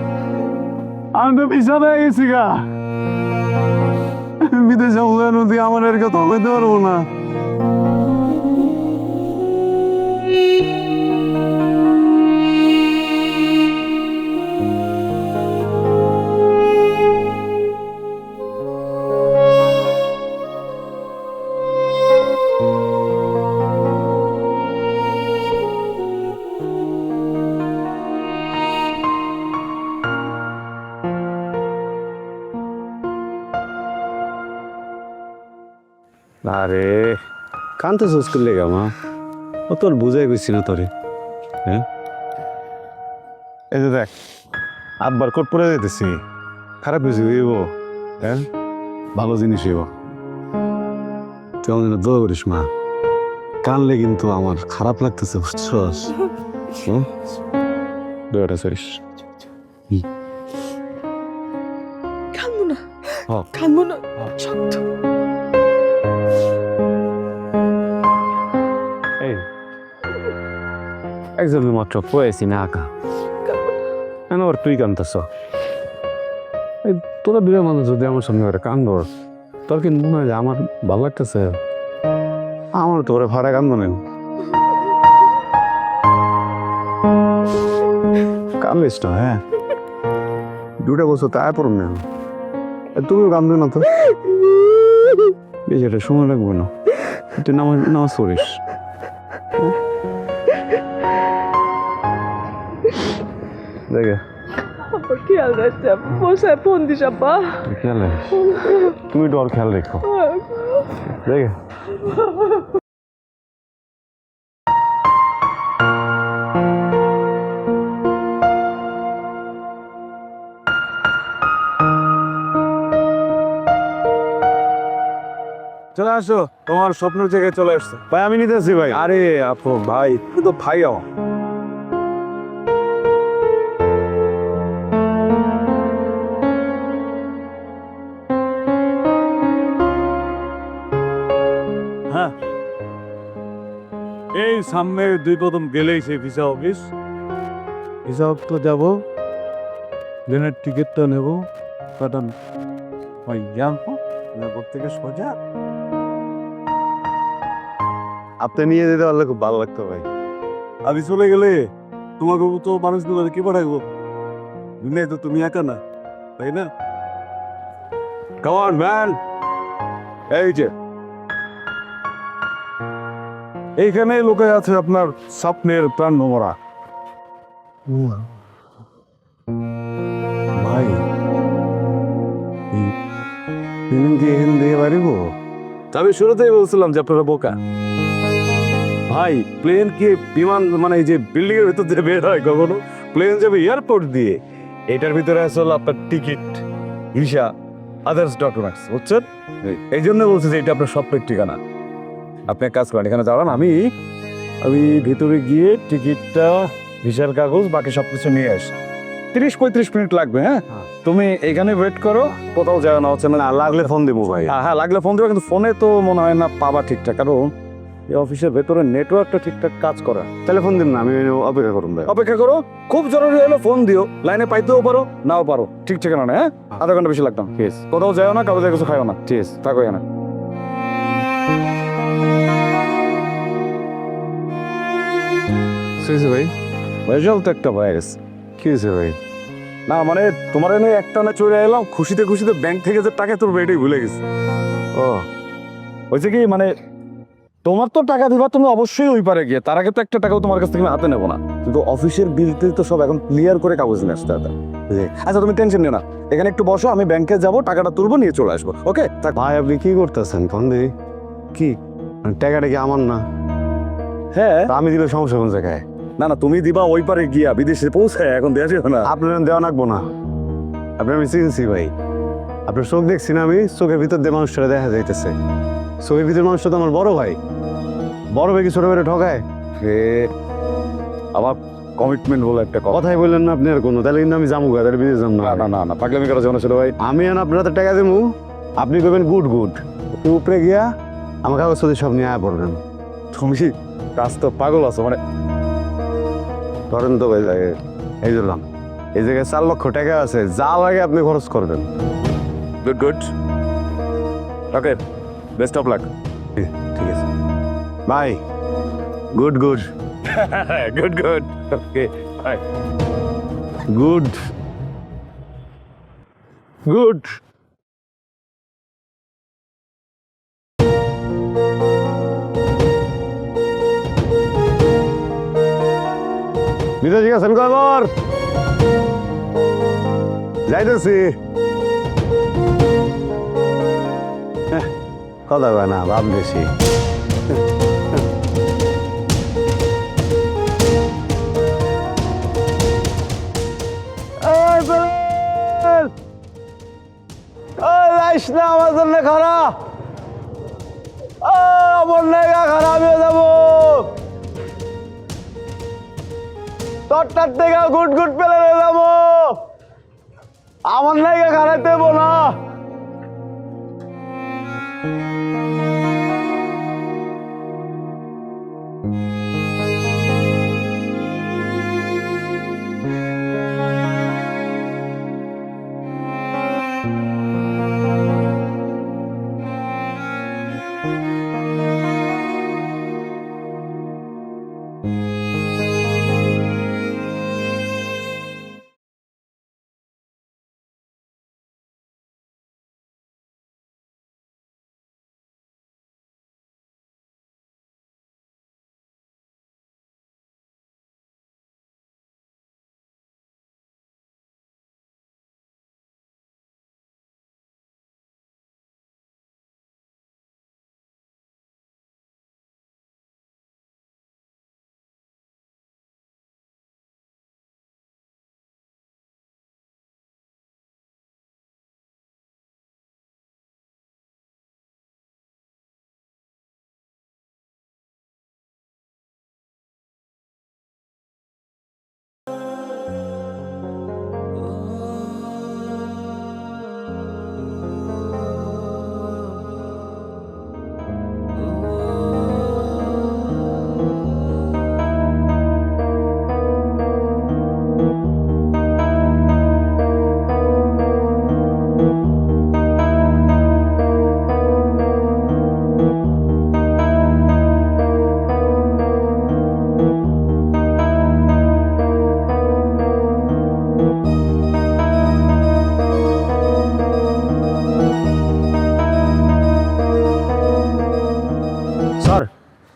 আমি তো বিছানা গেছি গা বিদেশে নদী আমার আর কথা বলতে পারবো না। আরে কানতে সোজ করলে মা ও তোর বুঝাই গেছি না তোরে। হ্যাঁ এই যে দেখ আব্বার কোট পরে যেতেছি খারাপ কিছু হইব, হ্যাঁ ভালো জিনিস হইব। তুই আমাদের দোয়া করিস মা, কানলে কিন্তু আমার খারাপ লাগতেছে বুঝছস। দোয়াটা করিস। কান্দবো না হ্যাঁ। কান্দবো না সত্য এই একজন মাত্র পয়েছি না আঁকা কেন আর তুই কান্দতেছ? এই তোরা দুই মানুষ যদি আমার সামনে করে কান্দ তোর কি মনে হয় যে আমার ভালো লাগতেছে? আমার তো ওরে ভাড়া কান্দ নেই কান্দিস না। হ্যাঁ 2 বছর তাই পড়ুন না, তুমিও কান্দো না তো বেশ, এটা সময় লাগবে না। তুই নামাজ পড়িস। দেখে খেয়াল রাখতে বসায় ফোন দিস আব্বা খেয়াল রাখিস, তুমি ডর খেয়াল রেখো। দেখে চলে আসো, তোমার স্বপ্নের জায়গায় চলে আসছো। ভাই আমি নিতেছি ভাই। আরে আপু ভাই তুমি তো ভাই আমার। হ্যাঁ এই সামনে 2 কদম গেলেই সেই ভিসা অফিস। ভিসা অফিস তো যাবো, ট্রেনের টিকিটটা নেবো, কাটান ওই জানবো এয়ারপোর্ট থেকে সোজা। আপনি নিয়ে যেতে পারলে খুব ভালো লাগতো ভাই। আমি চলে গেলে তোমাকে তো মানুষগুলো কি পাঠাইবো? দুনিয়ায় তো তুমি একা না, তাই না? Come on man, এই যে এইখানে লোকে আছে আপনার স্বপ্নের প্রাণ ভ্রমরা। ভাই ফিল্ম কি এখান দিয়ে পারিব? আমি শুরুতেই বলছিলাম যে আপনারা বোকা। ভাই প্লেন কি বিমান মানে এই যে বিল্ডিং এর ভিতর দিয়ে বের হয় কখনো? প্লেন যাবে এয়ারপোর্ট দিয়ে, এটার ভিতরে আসলে আপনার টিকিট, ভিসা, আদার্স ডকুমেন্টস, বুঝছেন? এই জন্য বলছি যে এটা আপনার স্বপ্নের ঠিকানা। আপনি এক কাজ করেন, এখানে যাবেন, আমি ভিতরে গিয়ে টিকিটটা, ভিসার কাগজ, বাকি সব কিছু নিয়ে আসি। 30-35 মিনিট লাগবে। হ্যাঁ তুমি এখানে ওয়েট করো, কোথাও যাওয়া না হচ্ছে না। লাগলে ফোন দেবো ভাই। হ্যাঁ লাগলে ফোন দেবো, কিন্তু ফোনে তো মনে হয় না পাবা ঠিকঠাক, কারণ এই অফিসের ভেতরে নেটওয়ার্কটা ঠিকঠাক কাজ করে। তাহলে ফোন দিন না, আমি অপেক্ষা করুন ভাই। অপেক্ষা করো, খুব জরুরি হলে ফোন দিও, লাইনে পাইতেও পারো নাও পারো, ঠিক ঠিকানা না। হ্যাঁ আধা ঘন্টা বেশি লাগতাম। ঠিক আছে, কোথাও যাও না, কাগজে কিছু খাইও না, ঠিক আছে। থাকো এখানে। কি হয়েছে ভাই? রেজাল্ট তো একটা ভাইরাস। কি হয়েছে ভাই? না মানে তোমার এনে একটা না চলে এলাম, খুশিতে খুশিতে ব্যাংক থেকে যে টাকা তোর এটাই ভুলে গেছি। ও হয়েছে কি মানে তোমার তো টাকা দিবা তুমি অবশ্যই ওই পারে গিয়ে, তার আগে তো একটা টাকাও তোমার কাছ থেকে আমি হাতে নেবো না, কিন্তু অফিসের বিল টিল তো সব এখন ক্লিয়ার করে কাগজ নিয়ে আসতে হবে। আচ্ছা তুমি টেনশন নিও না, এখানে একটু বসো, আমি ব্যাংকে যাবো, টাকাটা তুলবো, নিয়ে চলে আসবো। ওকে ভাই আপনি কি করতেছেন? ফোন দিই কি টাকাটা কি আমার না? হ্যাঁ তা আমি দিলে সমস্যা কোন জায়গায়? না না, তুমি দিবা ওই পারে গিয়া বিদেশে পৌঁছায়, এখন দেশে না। আপনার দেওয়া লাগবো না, আপনি আমি চিনছি ভাই। আপনার চোখ দেখছি না আমি, চোখের ভিতর দিয়ে মানুষটা দেখা যাইতেছে। চোখের ভিতর মানুষটা তো আমার বড় ভাই। বড় ভাই কি ছোট ভাইরে ঠকায়? আমার কমিটমেন্ট বলে একটা কথাই বললেন না আপনি আর কোনো, তাহলে কিন্তু আমি যাবো তাহলে বিদেশ যাবো না। না না না, পাগলামি করা যাবে না ছোট ভাই। আমি আর আপনার হাতে টাকা দেবো, আপনি করবেন গুড গুড, উপরে গিয়া আমার কাগজ সব নিয়ে আয়া পড়বেন। তুমি কাজ তো পাগল আছো মানে। ধরেন তো ভাই, এই ধরলাম এই জায়গায় 4 লক্ষ টাকা আছে, যা লাগে আপনি খরচ করবেন। Good good, okay, best of luck. ঠিক আছে bye. Good good good good, okay bye. Good good. বিদেশে গেছেন কয়বার? যাইতেছি। কথা কয় না, ভাব বেশি। যাইস না আমার জন্য খারাপ, আমার নাইগা খারাপ, আমিও যাবো। তোরটার থেকে গুড গুড পেলে যাবো, আমার নাইগা খারাপ দেবো না।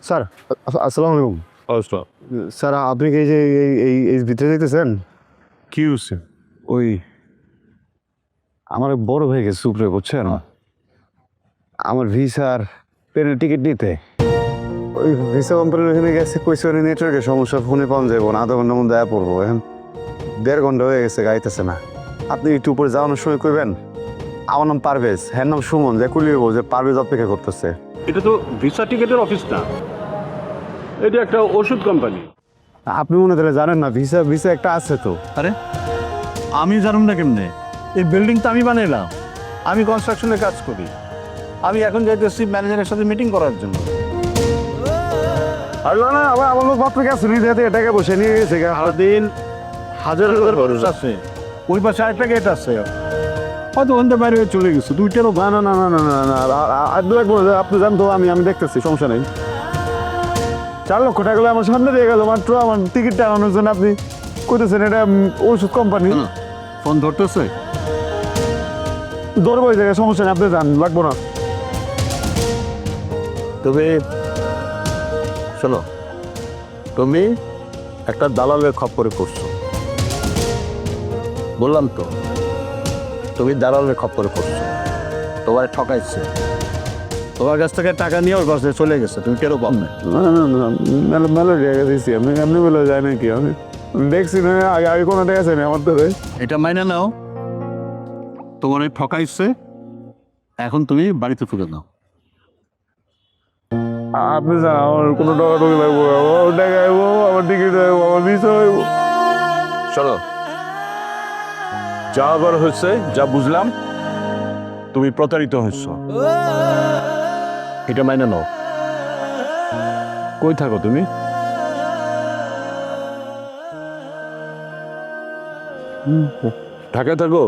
স্যার আসসালামু আলাইকুম। স্যার আপনি কি এই যে এই ভিতরে যেতেছেন? কি হচ্ছে? ওই আমার বড় ভাই গেছে উপরে, বুঝছেন? আমার ভিসার ট্রেনের টিকিট নিতে ওই ভিসা কোম্পানির ওখানে গেছে, কইছে নেটওয়ার্কের সমস্যা, ফোনে পাওয়া যাবো না, আধা ঘন্টার মধ্যে আয়া পড়বো। এখন 1.5 ঘন্টা হয়ে গেছে, গাইতেছে না। আপনি একটু উপরে যাওয়ানোর সময় কইবেন। আমার নাম পারভেজ, হ্যাঁ নাম সুমন, যে কুলিয়ে যে পারভেজ অপেক্ষা করতেছে। এটা তো ভিসা টিকেটের অফিস না, এটা একটা ওষুধ কোম্পানি। আপনি মনে তাহলে জানেন না, ভিসা ভিসা একটা আছে তো। আরে আমি জানুম না কেমনে? এই বিল্ডিং তো আমি বানাইলাম, আমি কনস্ট্রাকশনের কাজ করি। আমি এখন যাইতেছি ম্যানেজারের সাথে মিটিং করার জন্য। আর না আবার আমার লোক মাত্র গেছে, নিজে এটাকে বসে নিয়ে গেছে। সারাদিন হাজার হাজার মানুষ আছে, ওই পাশে আরেকটা গেট আছে, হয়তো ওখান থেকে বাইরে হয়ে চলে গেছে। দুইটারও না না না না না না না, আর দু একবার আপনি জান তো, আমি দেখতেছি, সমস্যা নেই। 4 লক্ষ টাকা আমার সামনে দিয়ে গেল মাত্র আমার টিকিটটা আনানোর জন্য। আপনি কইতেছেন এটা ওষুধ কোম্পানি। ফোন ধরতেছে, ধরবো ওই জায়গায়, সমস্যা নেই, আপনি যান, লাগবো না। তবে শোনো, তুমি একটা দালালের খপ্পরে পড়ছো। বললাম তো, তুমি দালালের খপ্পরে পড়ছো, তোমার ঠকাইছে। তোমার কাছ থেকে টাকা নিয়ে ওর কাছে চলে গেছে, তুমি কেন পাও না? না না না, মেলো মেলো জায়গা দিয়েছি আমি, এমনি মেলো যায় নাকি আমি দেখছি না, আগে আগে কোনো টাকা আছে না আমার তো। এটা মাইনে নাও, তোমার এই ঠকাইছে, এখন তুমি বাড়িতে ফিরে নাও। আপনি জান আমার কোনো টাকা টুকি লাগবো, আমার টাকা আইবো, আমার টিকিট আইবো, আমার ভিসা আইবো। চলো, যা আবার হয়েছে, যা বুঝলাম তুমি প্রতারিত হয়েছ, এটা মাইনে নাও। কই থাকো তুমি? ঢাকায় থাকো?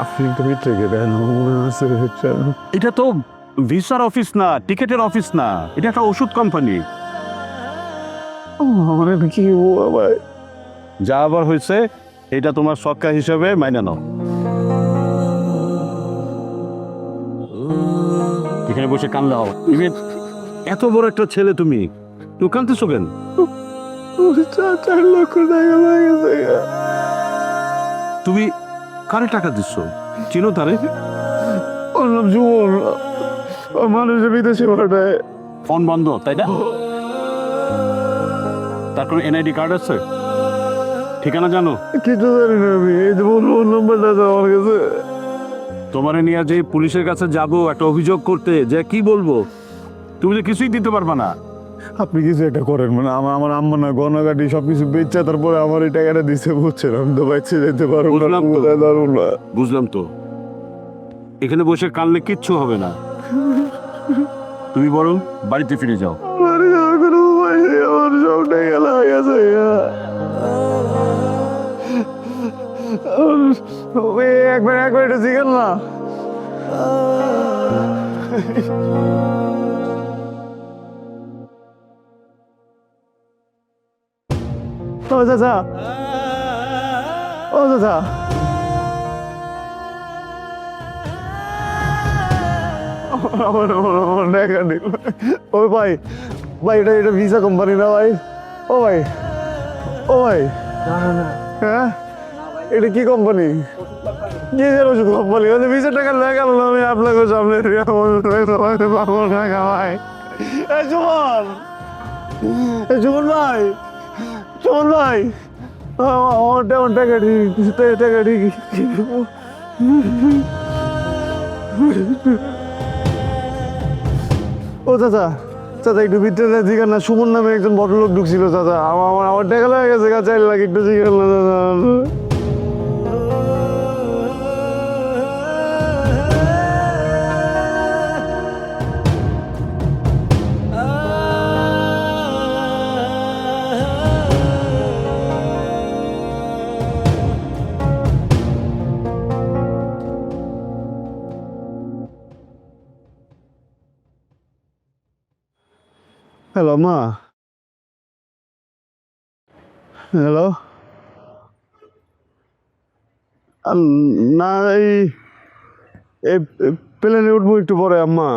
আপনি তো মিত্রে গেলেন, মনে আছে এটা তো ভিসার অফিস না, টিকেটের অফিস না, এটা একটা ওষুধ কোম্পানি। আমার কি ভাই? যা আবার হয়েছে এটা তোমার সৎকার হিসাবে মাইনে নাও। এখানে বসে কান্না হও, এত বড় একটা ছেলে তুমি কানতেছো কেন? 4 লক্ষ টাকা লাগেছে। তুমি কারে টাকা দিচ্ছ? চিনো তারে? ওর নাম জুমন, ও মানুষের বিদেশে পাঠায়। ফোন বন্ধ তাই না? তার কোনো এনআইডি কার্ড আছে? ঠিকানা জানো? কিছু জানি না আমি, এই যে ফোন নাম্বারটা আছে আমার কাছে। তোমারে নিয়ে যে পুলিশের কাছে যাব একটা অভিযোগ করতে, যে কি বলবো? তুমি তো কিছুই দিতে পারবা না। আপনি কিছু একটা করেন, মানে আমার আম্মা না গণাগাটি সবকিছু বেচা, তারপরে আমার এই টাকাটা দিছে, বুঝছেন? আমি তো বাইছে যেতে পারবো না, বুঝলাম তো। কোথায় দাঁড়াবো না। বুঝলাম তো, এখানে বসে কানলে কিচ্ছু হবে না, তুমি বরং বাড়িতে ফিরে যাও। বাড়ি যাওয়ার কোনো উপায় নেই, আমার সব টাকা লাগাছে। একবার একটু জিজ্ঞেস না। ও চাচা, ও চাচা, আমার টাকা নেই। ও ভাই, ভাই এটা ভিসা কোম্পানি না ভাই? ও ভাই, ও ভাই, হ্যাঁ এটা কি কোম্পানি? কি যেন ওষুধ কোম্পানি? ভিসা টাকা লেগে গেল না, আমি আপনাকে সামনে টাকা ভাই। সুমন, সুমন ভাই, সুমন ভাই, আমার টাকা ঠিক, টাকা ঠিক। ও চাচা, চাচা একটু ভিতরে জিজ্ঞান না, সুমন নামে একজন ভদ্রলোক ঢুকছিল চাচা, আমার টাকা লেগে গেছে, 4 লাখ, একটু জিজ্ঞান না চাচা। হ্যালো মা, হ্যালো, না এই প্লেনে উঠবো একটু পরে আম্মা,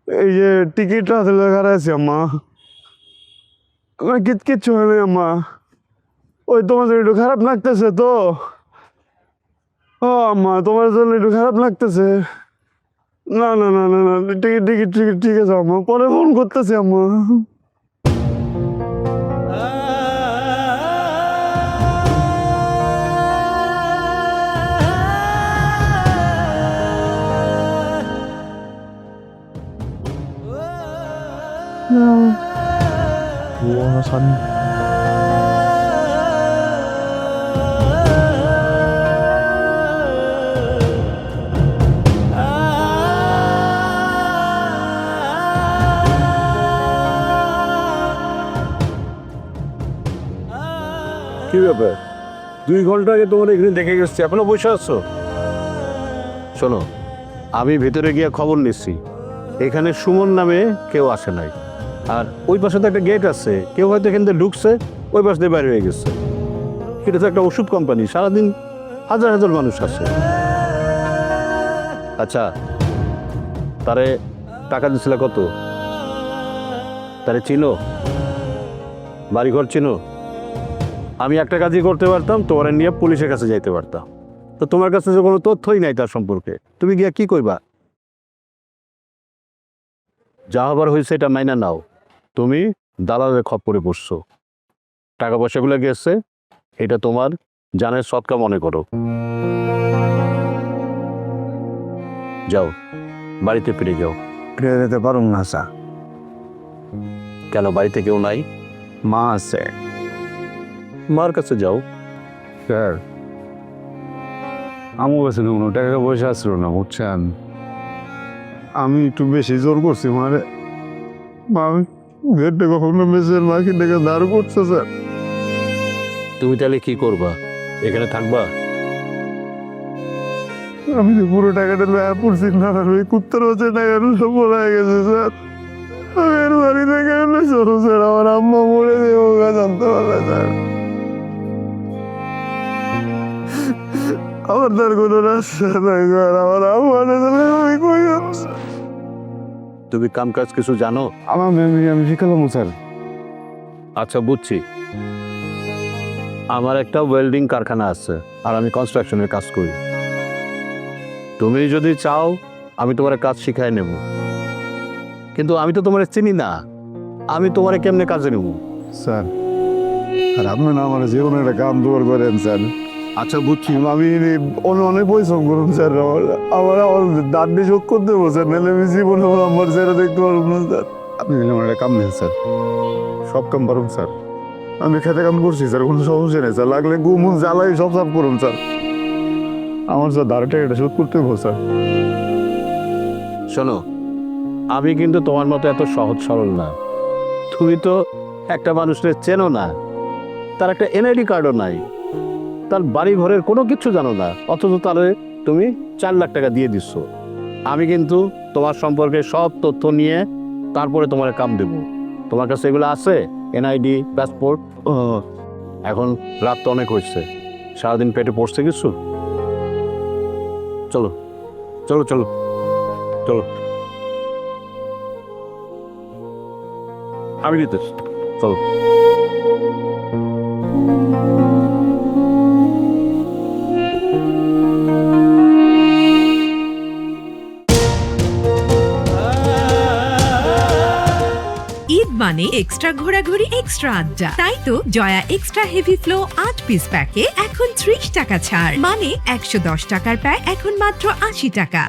এই যে টিকিটটা আসলে হারাইছি আম্মা, কিচ্ছু হয় নাই আম্মা, ওই তোমার জন্য একটু খারাপ লাগতেছে তো। ও আম্মা, তোমার জন্য একটু খারাপ লাগতেছে। না না না না না, টিকিট টিকিট টিকিট ঠিক আছে আম্মা, পরে ফোন করতেছি আম্মা। কি ব্যাপার? 2 ঘন্টা আগে তোমার এখানে দেখে গেছি, এখনো বসে আছো? শোনো, আমি ভেতরে গিয়ে খবর নিচ্ছি, এখানে সুমন নামে কেউ আসে নাই, আর ওই পাশে তো একটা গেট আছে, কেউ হয়তো এখান থেকে ঢুকছে, ওই পাশ দিয়ে বাইরে হয়ে গেছে। এটা তো একটা ওষুধ কোম্পানি, সারাদিন হাজার হাজার মানুষ আসে। আচ্ছা, তারে টাকা দিছিল কত? তারে চিনো? বাড়িঘর চিনো? আমি একটা কাজই করতে পারতাম, তোমার নিয়ে পুলিশের কাছে যাইতে পারতাম। তো তোমার কাছে যে কোনো তথ্যই নাই তার সম্পর্কে, তুমি গিয়া কি কইবা? যা হবার হয়েছে এটা মাইনা নাও। তুমি দালালের খপ্পরে পড়ছো, টাকা পয়সাগুলো গেছে, এটা তোমার জানের সৎকা মনে করো। যাও, বাড়িতে ফিরে যাও। ফিরে যেতে পারুন না স্যার, কেন, বাড়িতে কেউ নাই? মা আছে। মার কাছে যাও। স্যার আমার কাছে কোনো টাকা পয়সা আসলো না, বুঝছেন? আমি একটু বেশি জোর করছি মানে আমি ঘেরটা কখনো মেসের মাকে ডেকে দাঁড় করছে স্যার। তুমি তাহলে কি করবা? এখানে থাকবা? আমি তো পুরো টাকাটা লয়া পড়ছি না, ওই কুত্তার হচ্ছে টাকাটা পড়ে গেছে স্যার। আমি এর বাড়ি থেকে চলো স্যার, আমার আম্মা মরে দেবো জানতে পারলে স্যার। আমার তার কোনো রাস্তা নাই স্যার, আমার আম্মা আমি কই যাচ্ছি? তুমি কাম কাজ কিছু জানো? আমি শিখালাম স্যার। আচ্ছা, বুঝছি। আমার একটা ওয়েল্ডিং কারখানা আছে আর আমি কনস্ট্রাকশনের কাজ করি। তুমি যদি চাও আমি তোমার কাজ শিখাই নেব, কিন্তু আমি তো তোমার চিনি না, আমি তোমার কেমনে কাজে নেব? স্যার আর আপনি না আমার জীবনে একটা কাম জোগাড় করেন স্যার। আচ্ছা, বুঝছি। আমি অনেক পরিশ্রম করুন স্যার, আমার দাঁত দিয়ে শোক করতে দেবো স্যার, নাহলে আমি জীবনে আমার ছেড়ে দেখতে পারবো না স্যার। আপনি আমার একটা কাম নেন স্যার, সব কাম পারুন স্যার। আমি খেতে কাম করছি স্যার, কোনো সমস্যা নেই স্যার, লাগলে গুমুন জ্বালাই সব সাফ করুন স্যার। আমার স্যার দাঁড়িয়ে টাকাটা শোধ করতে দেবো স্যার। শোনো, আমি কিন্তু তোমার মতো এত সহজ সরল না। তুমি তো একটা মানুষের চেনো না, তার একটা এনআইডি কার্ডও নাই, তার বাড়ি ঘরের কোনো কিছু জানো না, অথচ তাহলে তুমি 4 লাখ টাকা দিয়ে দিচ্ছ। আমি কিন্তু তোমার সম্পর্কে সব তথ্য নিয়ে তারপরে তোমার কাম দেব। তোমার কাছে এগুলো আছে? NID, passport? এখন রাত তো অনেক হয়েছে, সারাদিন পেটে পড়ছে কিছু। চলো চলো চলো চলো, আমি নিতে চলো। ঈদ মানে এক্সট্রা ঘোরাঘুরি, এক্সট্রা আড্ডা। তাই তো Joya extra heavy flow 8 piece প্যাকে এখন 30 টাকা ছাড়, মানে 110 টাকার প্যাক এখন মাত্র 80 টাকা।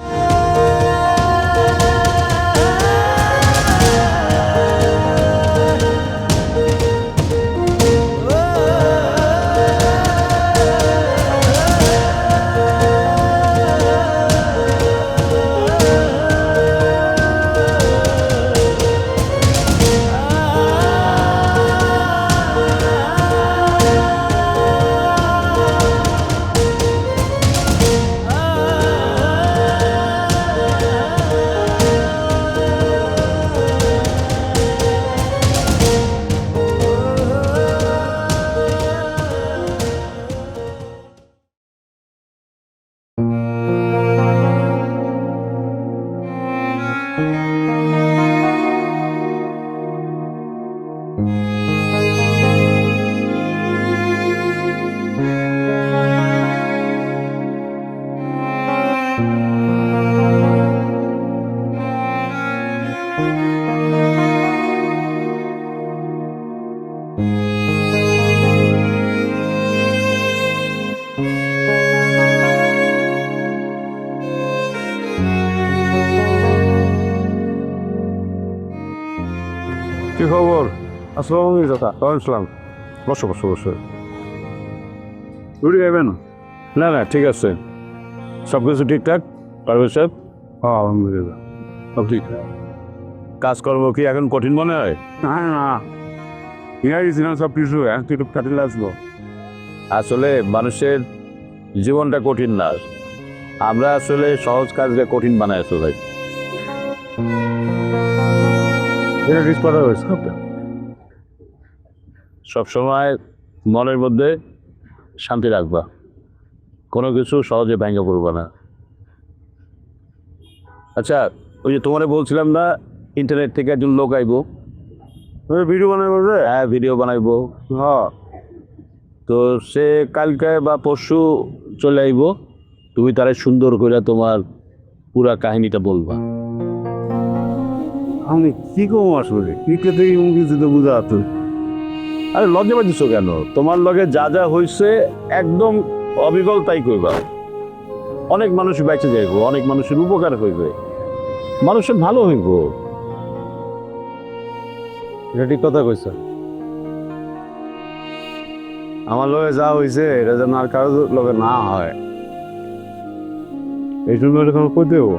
কি খবর? আসসালামু আলাইকুম দাদা। আসসালাম। বসো বসো বসো। রুটি খাইবেন? না না, ঠিক আছে, সব কিছু ঠিকঠাক পারভেজ সাহেব? হ্যাঁ আলহামদুলিল্লাহ সব ঠিক। কাজকর্ম কি এখন কঠিন মনে হয়? না না, গেছিলাম সব কিছু একটু কাটিলে আসবো। আসলে মানুষের জীবনটা কঠিন না, আমরা আসলে সহজ কাজকে কঠিন বানায় ফেলাই। এটা রিস্ক করা হয়েছে সবসময় মনের মধ্যে শান্তি রাখবা, কোনো কিছু সহজে ভেঙে পড়বা না। আচ্ছা, ওই যে তোমারে বলছিলাম না, ইন্টারনেট থেকে একজন লোক আইব, ভিডিও বানাই বলবে? হ্যাঁ ভিডিও বানাইবো। হ্যাঁ তো সে কালকে বা পরশু চলে আইব, তুমি তারে সুন্দর করে তোমার পুরা কাহিনীটা বলবা। আমি কি করবো আসলে ক্রিকেটে ইংরেজি তো বুঝা তো। আরে লজ্জা পাচ্ছ কেন? তোমার লগে যা যা হয়েছে একদম অবিকল তাই কইবা। অনেক মানুষ বেঁচে যাইব, অনেক মানুষের উপকার হইবে, মানুষের ভালো হইব। এটা ঠিক কথা কইছ। আমার লগে যা হয়েছে এটা যেন আর কারোর লগে না হয়, এই জন্য এরকম কই দেবো।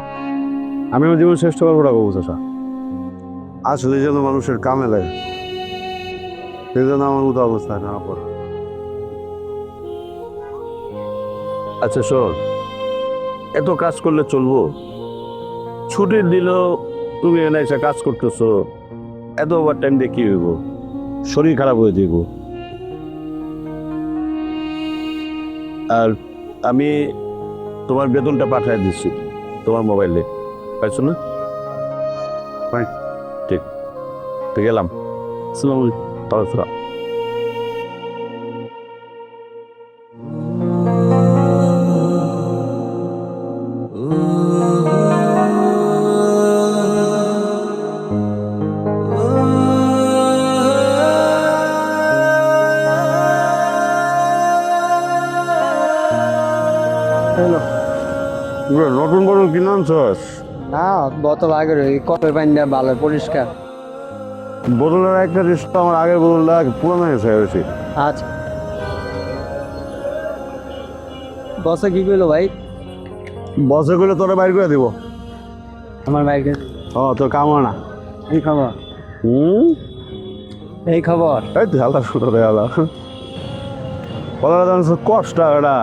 আমি আমার জীবন চেষ্টা করবো না বাবু চাষা, আসলে যেন মানুষের কামে লাগে, সেই জন্য আমার মতো অবস্থা না পড়ে। আচ্ছা শোন, এত কাজ করলে চলবো? ছুটির দিনও তুমি এনে এসে কাজ করতেছো, এত ওভার টাইম দিয়ে কি হইব? শরীর খারাপ হয়ে যাইব। আর আমি তোমার বেতনটা পাঠিয়ে দিচ্ছি তোমার মোবাইলে, পাইছো না? পাই। ঠিক, তো গেলাম। আসসালামু আলাইকুম। নতুন বড় কিনে আনছস? না বোতল আগের ওই কপের পানিটা ভালো পরিষ্কার। বোতলের একটা রিস্ক আমার আগের বোতলটা পুরোনো হয়েছে বেশি। আচ্ছা বসে কি কইলো ভাই? বসে গুলো তোরা বাইর করে দিব। আমার ভাইকে তোর কাম হয় না। এই খবর, এই খবর। এই তো আল্লাহ শুধু আল্লাহ বলার জানিস কষ্ট এটা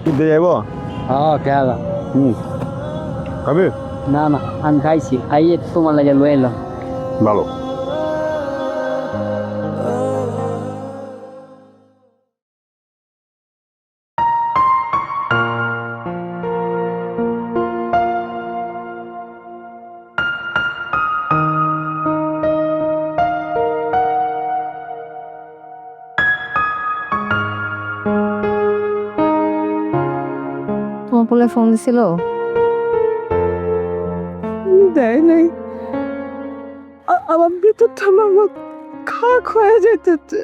কিনতে যাইব। হ্যাঁ খেলা খাবি? না না আমি খাইছি, খাইয়ে তোমার লাগে লয়ে এলাম। ভালো। তোমার বলে ফোন দিছিল? দেয় নাই। আমার ভিতরটা আমার খাক হয়ে যেতেছে।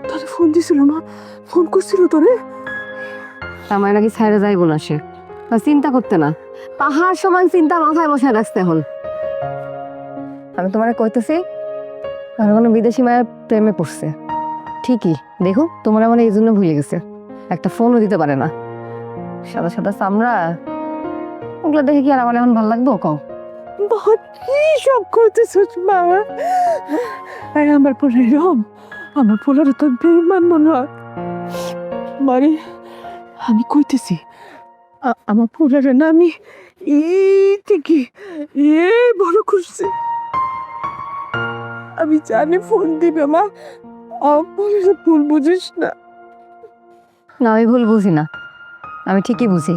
তোরে ফোন দিছিল না? ফোন করছিল তোরে? আমার নাকি ছাইড়ে যাইব না সে। আর চিন্তা করতে না, পাহাড় সমান চিন্তা মাথায় বসায় রাখতে হল। আমি তোমার কইতেছি আর কোনো বিদেশি মায়ের প্রেমে পড়ছে ঠিকই, দেখো তোমার মানে এই জন্য ভুলে গেছে, একটা ফোনও দিতে পারে না। সাদা সাদা চামড়া, ওগুলো দেখে কি আর আমার এখন ভালো লাগবো? কও বাবা কি সব করতেছিস মা? আমার পোলা এরম, আমার পোলার তো বেইমান মনে হয়। মানে আমি কইতেছি আমার পোলারে না আমি এই থেকে বড় করছি। আমি জানি ফোন দিবে মা, আমার ভুল বুঝিস না। না আমি ভুল বুঝি না, আমি ঠিকই বুঝি।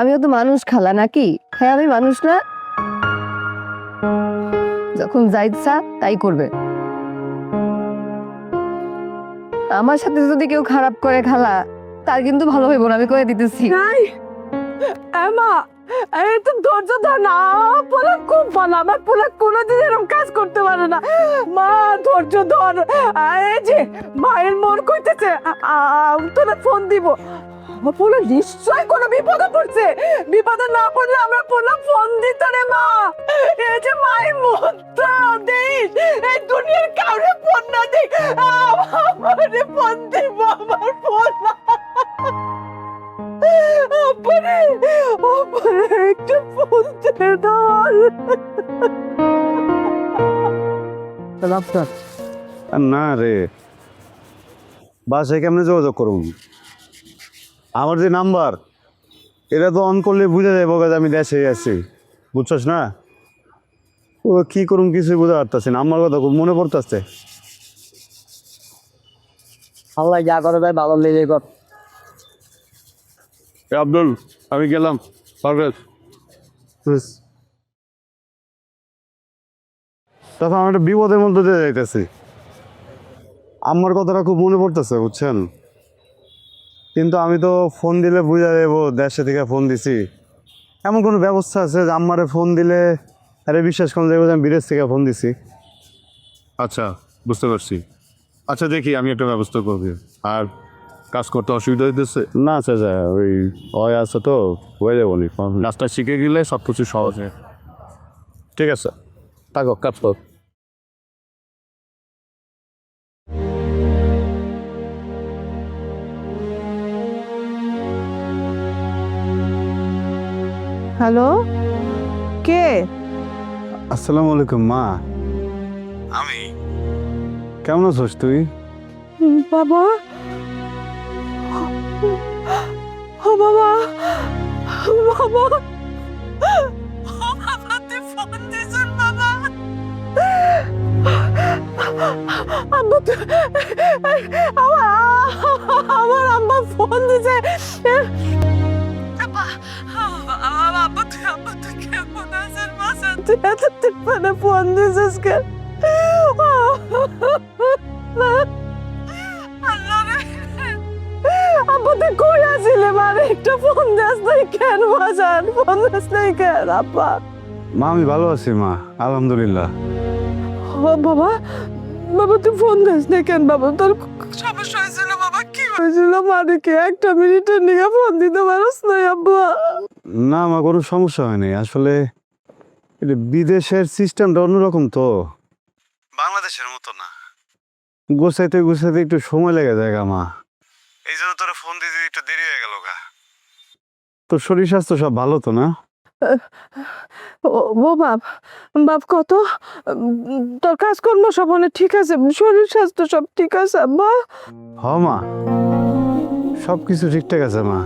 আমিও তো মানুষ খালা নাকি? হ্যাঁ আমি মানুষ না? যখন যা ইচ্ছা তাই করবে। আমার সাথে যদি কেউ খারাপ করে খালা, তার কিন্তু ভালো হইব না, আমি কয়ে দিতেছি। মা এই তো ধৈর্য ধর না, পোলা খুব ভালো, আমার পোলা কোনোদিন এরকম কাজ করতে পারে না। মা ধৈর্য ধর, এই যে মায়ের মন কইতেছে তোরা ফোন দিব। আমার পোলা নিশ্চয় কোনো বিপদে পড়ছে, বিপদে না পড়লে আমার পোলা ফোন দিত রে মা। এই যে মায়ের মনটা দেখ, এই দুনিয়ার কাউরে ফোন না দিক, আমারে ফোন দিব আমার পোলা। আপরে একটু ফোন দে না রে, বাসায় কেমনে যোগাযোগ করুন? আমার যে নাম্বার এটা তো অন করলে বুঝে যাবো যে আমি দেশে আছি, বুঝছস না? ও কি করুন কিছুই বুঝতে পারতেছি না, আমার কথা খুব মনে পড়তেছে। আল্লাহ যা করে তাই ভালো লেগে কর। আব্দুল আমি গেলাম, তখন আমি একটা বিপদের মধ্যে দিয়ে যাইতেছি। আমার কথাটা খুব মনে পড়তেছে বুঝছেন, কিন্তু আমি তো ফোন দিলে বুঝা দেবো দেশে থেকে ফোন দিছি। এমন কোনো ব্যবস্থা আছে যে আমারে ফোন দিলে আরে বিশ্বাস করা যাবে যে আমি বিদেশ থেকে ফোন দিছি? আচ্ছা, বুঝতে পারছি। আচ্ছা, দেখি আমি একটা ব্যবস্থা করবি। আর কাজ করতে অসুবিধা হইতেছে? না চাচা, ওই আছে তো হয়ে যাবো নি। কাজটা শিখে গেলে সব কিছু সহজে। ঠিক আছে, থাকো, কাজ কর। হ্যালো, কে? আসসালামু আলাইকুম মা। আমি কেমন আছোস তুই? বাবা, ও বাবা, বাবা, ও বাবা, তুই ফোন দিয়েছেন বাবা। আব্বা, আমার আম্মা ফোন দিছে। আব্বা তুই কেমন আছেন বাসা? তুই এত মানে ফোন দিছিস কেন? আব্বা তুই কই আছিলে? মানে একটা ফোন দিস নাই কেন বাসান? ফোন দিস নাই কেন আব্বা? মা আমি ভালো আছি মা, আলহামদুলিল্লাহ। ও বাবা, বাবা তুই ফোন দিস নাই কেন বাবা? তোর সমস্যা হয়েছিল বাবা? কি হয়েছিল? মানে কি একটা মিনিটের নিয়ে ফোন দিতে পারস না আব্বা? না মা, কোনো সমস্যা হয়নি। আসলে এটা বিদেশের সিস্টেমটা অন্যরকম তো, বাংলাদেশের মতো না। গোছাইতে গোছাইতে একটু সময় লেগে যায় গা মা, এই জন্য তোরা ফোন দিতে একটু দেরি হয়ে গেল গা। তোর শরীর স্বাস্থ্য সব ভালো তো না? ও বাপ, বাপ কত তোর কাজকর্ম সব অনেক ঠিক আছে, শরীর স্বাস্থ্য সব ঠিক আছে আব্বা? হ মা, সব কিছু ঠিকঠাক আছে মা,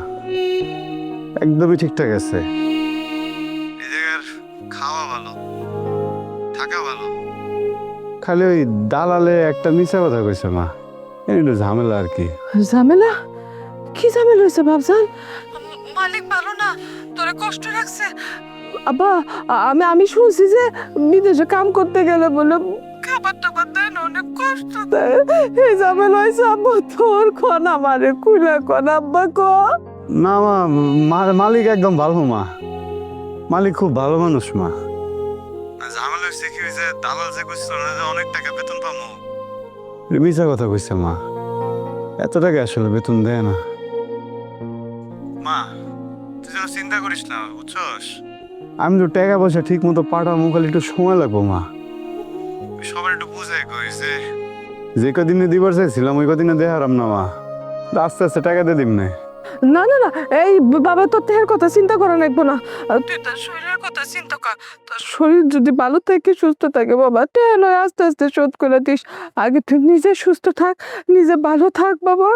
একদমই ঠিকঠাক আছে। এই জায়গার খাওয়া ভালো, থাকা ভালো, খালি ওই দালালে একটা মিশা কথা কইছে মা, একটু ঝামেলা আর কি। ঝামেলা? কি ঝামেলা হয়েছে বাপজান? মালিক ভালো না, তোরে কষ্ট রাখছে? আব্বা আমি শুনছি যে বিদেশে কাম করতে গেলে বলে খাবার টাবার দেয় না, অনেক কষ্ট দেয়। এই ঝামেলা হয়েছে আব্বা তোর? কোন আমারে কুলা কোন আব্বা ক। না মা, মালিক একদম ভালো মা, মালিক খুব ভালো মানুষ মা। ঝামেলা হয়েছে কি হয়েছে, দালাল যে কইছিল না যে অনেক টাকা বেতন পাবো, মিশা কথা কইছে মা, এত টাকা আসলে বেতন দেয় না। মা তুই যেন চিন্তা করিস না বুঝছস, আমি তো টাকা পয়সা ঠিক মতো পাঠাবো, খালি একটু সময় লাগবো মা। সবার একটু বুঝাই কইছে, যে কদিনে দিবার চাইছিলাম ওই কদিনে দেখারাম না মা, আস্তে আস্তে টাকা দিয়ে দিম না। না না না, এই বাবা তোর দেহের কথা চিন্তা করা লাগবো না, তুই তোর শরীরের কথা চিন্তা কর। তোর শরীর যদি ভালো থাকে সুস্থ থাকে বাবা, টেন আস্তে আস্তে শোধ করে দিস। আগে তুই নিজে সুস্থ থাক, নিজে ভালো থাক বাবা।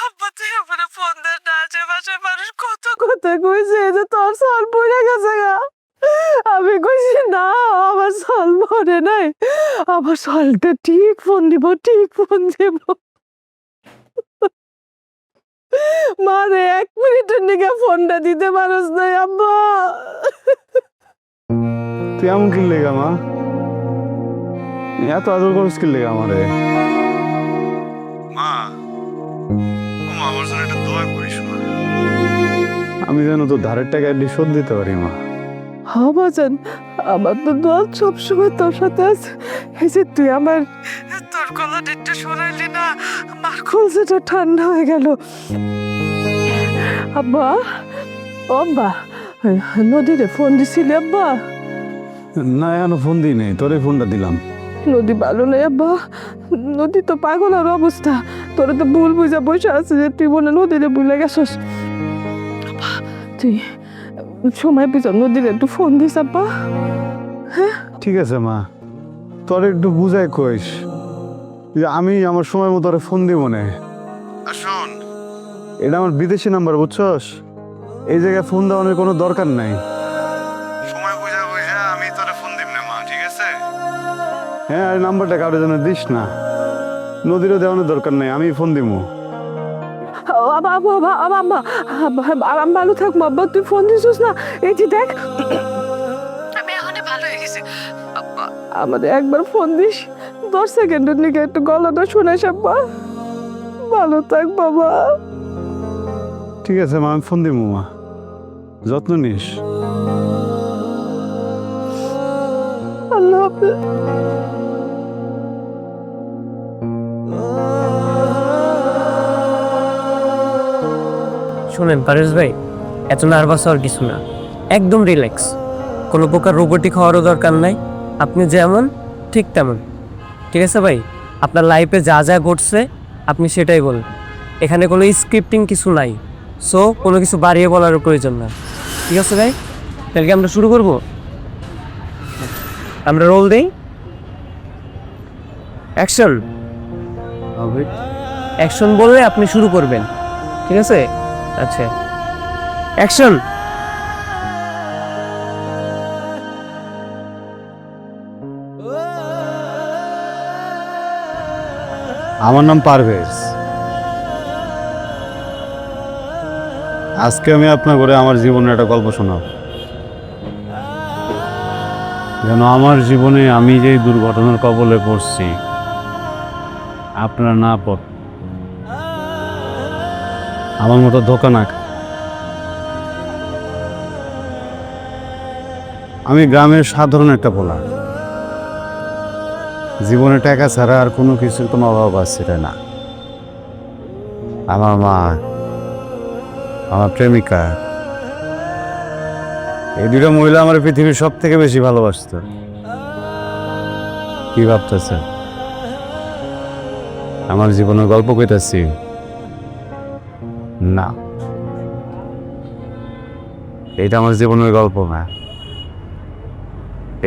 আব্বা তুই আমার ফোন দে না, আশেপাশে মানুষ কত কথা কইছে যে তোর সল পড়ে গেছে গা। আমি কইছি না আমার সল পড়ে নাই, আমার সলটা ঠিক ফোন দিব, ঠিক ফোন দিব। মারে এক মিনিটের নিকে ফোনটা দিতে পারস নাই আব্বা? তুই এমন কি লেগা মা, এত আদর করস কি লেগা আমারে? মা আমার জন্য একটা দোয়া করিস মা, আমি যেন তোর ধারের টাকা এডি শোধ দিতে পারি মা। হ্যাঁ বাজান, আমার তো দোয়া সবসময় তোর সাথে আছে। এই যে তুই আমার তোর গলাটা একটু সরাইলি না, আমার কলজাটা ঠান্ডা হয়ে গেল। আব্বা, ও আব্বা, নদীরে ফোন দিছিলি আব্বা? না এখনো ফোন দিই নাই, তোরে ফোনটা দিলাম। নদী ভালো নেই আব্বা, নদী তো পাগল আর অবস্থা। তোর তো ভুল বুঝা বসে আছে যে তুই বলে নদীরে ভুলে গেছস। তুই সময় পিছন নদীরে একটু ফোন দিস আব্বা। হ্যাঁ ঠিক আছে মা, তোর একটু বুঝাই কইস যে আমি আমার সময় মতো তোরে ফোন দিব না। আর শোন, এটা আমার বিদেশি নাম্বার বুঝছস, এই জায়গায় ফোন দেওয়ানোর কোনো দরকার নাই। সময় বুঝা বুঝা আমি তোরে ফোন দিব না মা, ঠিক আছে? হ্যাঁ, আর নাম্বারটা কারোর জন্য দিস না, নদীরও দেওয়ানোর দরকার নাই, আমি ফোন দিব। আমি ভালো থাকবো আব্বা, তুই ফোন দিছিস না? এই যে দেখ আমি এখন ভালো হয়ে গেছি। আমাদের একবার ফোন দিস, 10 সেকেন্ডের নিকে একটু গলাটা শুনে আব্বা। ভালো থাক বাবা। ঠিক আছে মা, আমি ফোন দিব মা, যত্ন নিস। আল্লাহ হাফেজ। শুনেন পারেশ ভাই, এত নার্ভাস হওয়ার কিছু না, একদম রিল্যাক্স। কোনো প্রকার রোবটিক হওয়ারও দরকার নাই, আপনি যেমন ঠিক তেমন। ঠিক আছে ভাই, আপনার লাইফে যা যা ঘটছে আপনি সেটাই বলুন, এখানে কোনো স্ক্রিপ্টিং কিছু নাই, সো কোনো কিছু বাড়িয়ে বলার প্রয়োজন না। ঠিক আছে ভাই, তাহলে কি আমরা শুরু করব? আমরা রোল দেই, অ্যাকশন। অ্যাকশন বললে আপনি শুরু করবেন, ঠিক আছে? আচ্ছা, অ্যাকশন। আমার নাম পারভেজ। আজকে আমি আপনার করে আমার জীবনের একটা গল্প শোনাব। যেন আমার জীবনে আমি যে দুর্ঘটনার কবলে পড়ছি আপনারা না পড়, আমার মতো ধোকা না খান। আমি গ্রামের সাধারণ একটা পোলা, জীবনে টাকা ছাড়া আর কোনো কিছুর কোনো অভাব আসছিল না। আমার মা, আমার প্রেমিকা, এই দুটো মহিলা আমার পৃথিবীর সব থেকে বেশি ভালোবাসত। কি ভাবতেছে আমার জীবনের গল্প কইতাছি? না, এইটা আমার জীবনের গল্প না,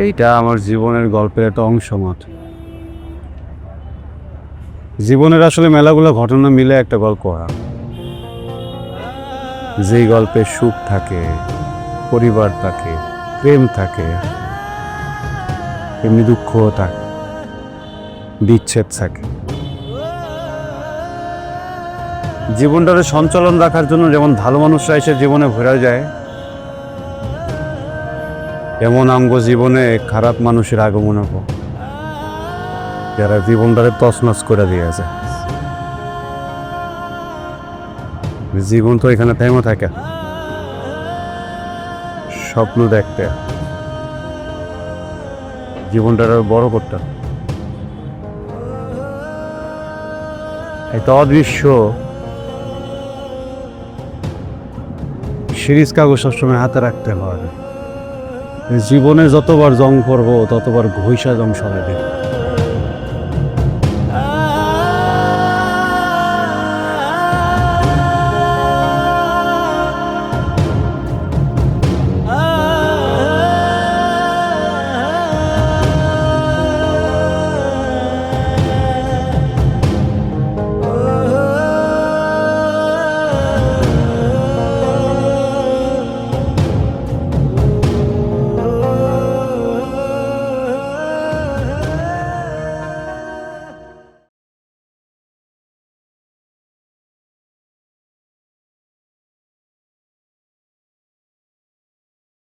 এইটা আমার জীবনের গল্পের একটা অংশ মাত্র। জীবনের আসলে মেলাগুলো ঘটনা মিলে একটা গল্প হয়। যেই গল্পে সুখ থাকে, পরিবার থাকে, প্রেম থাকে, এমনি দুঃখও থাকে, বিচ্ছেদ থাকে। জীবনটারে সঞ্চালন রাখার জন্য যেমন ভালো মানুষরা এসে জীবনে ঘোরা যায়, এমন আমগো জীবনে খারাপ মানুষের আগমন হবো, যারা জীবনটারে তছনছ করে দিয়েছে। জীবন তো এখানে থেমে থাকে, স্বপ্ন দেখতে, জীবনটারে বড় করতে। একটা অদৃশ্য সিরিজ কাগজ সবসময় হাতে রাখতে হয়। জীবনে যতবার জং করবো ততবার ঘইষা জং সরাই দেবে।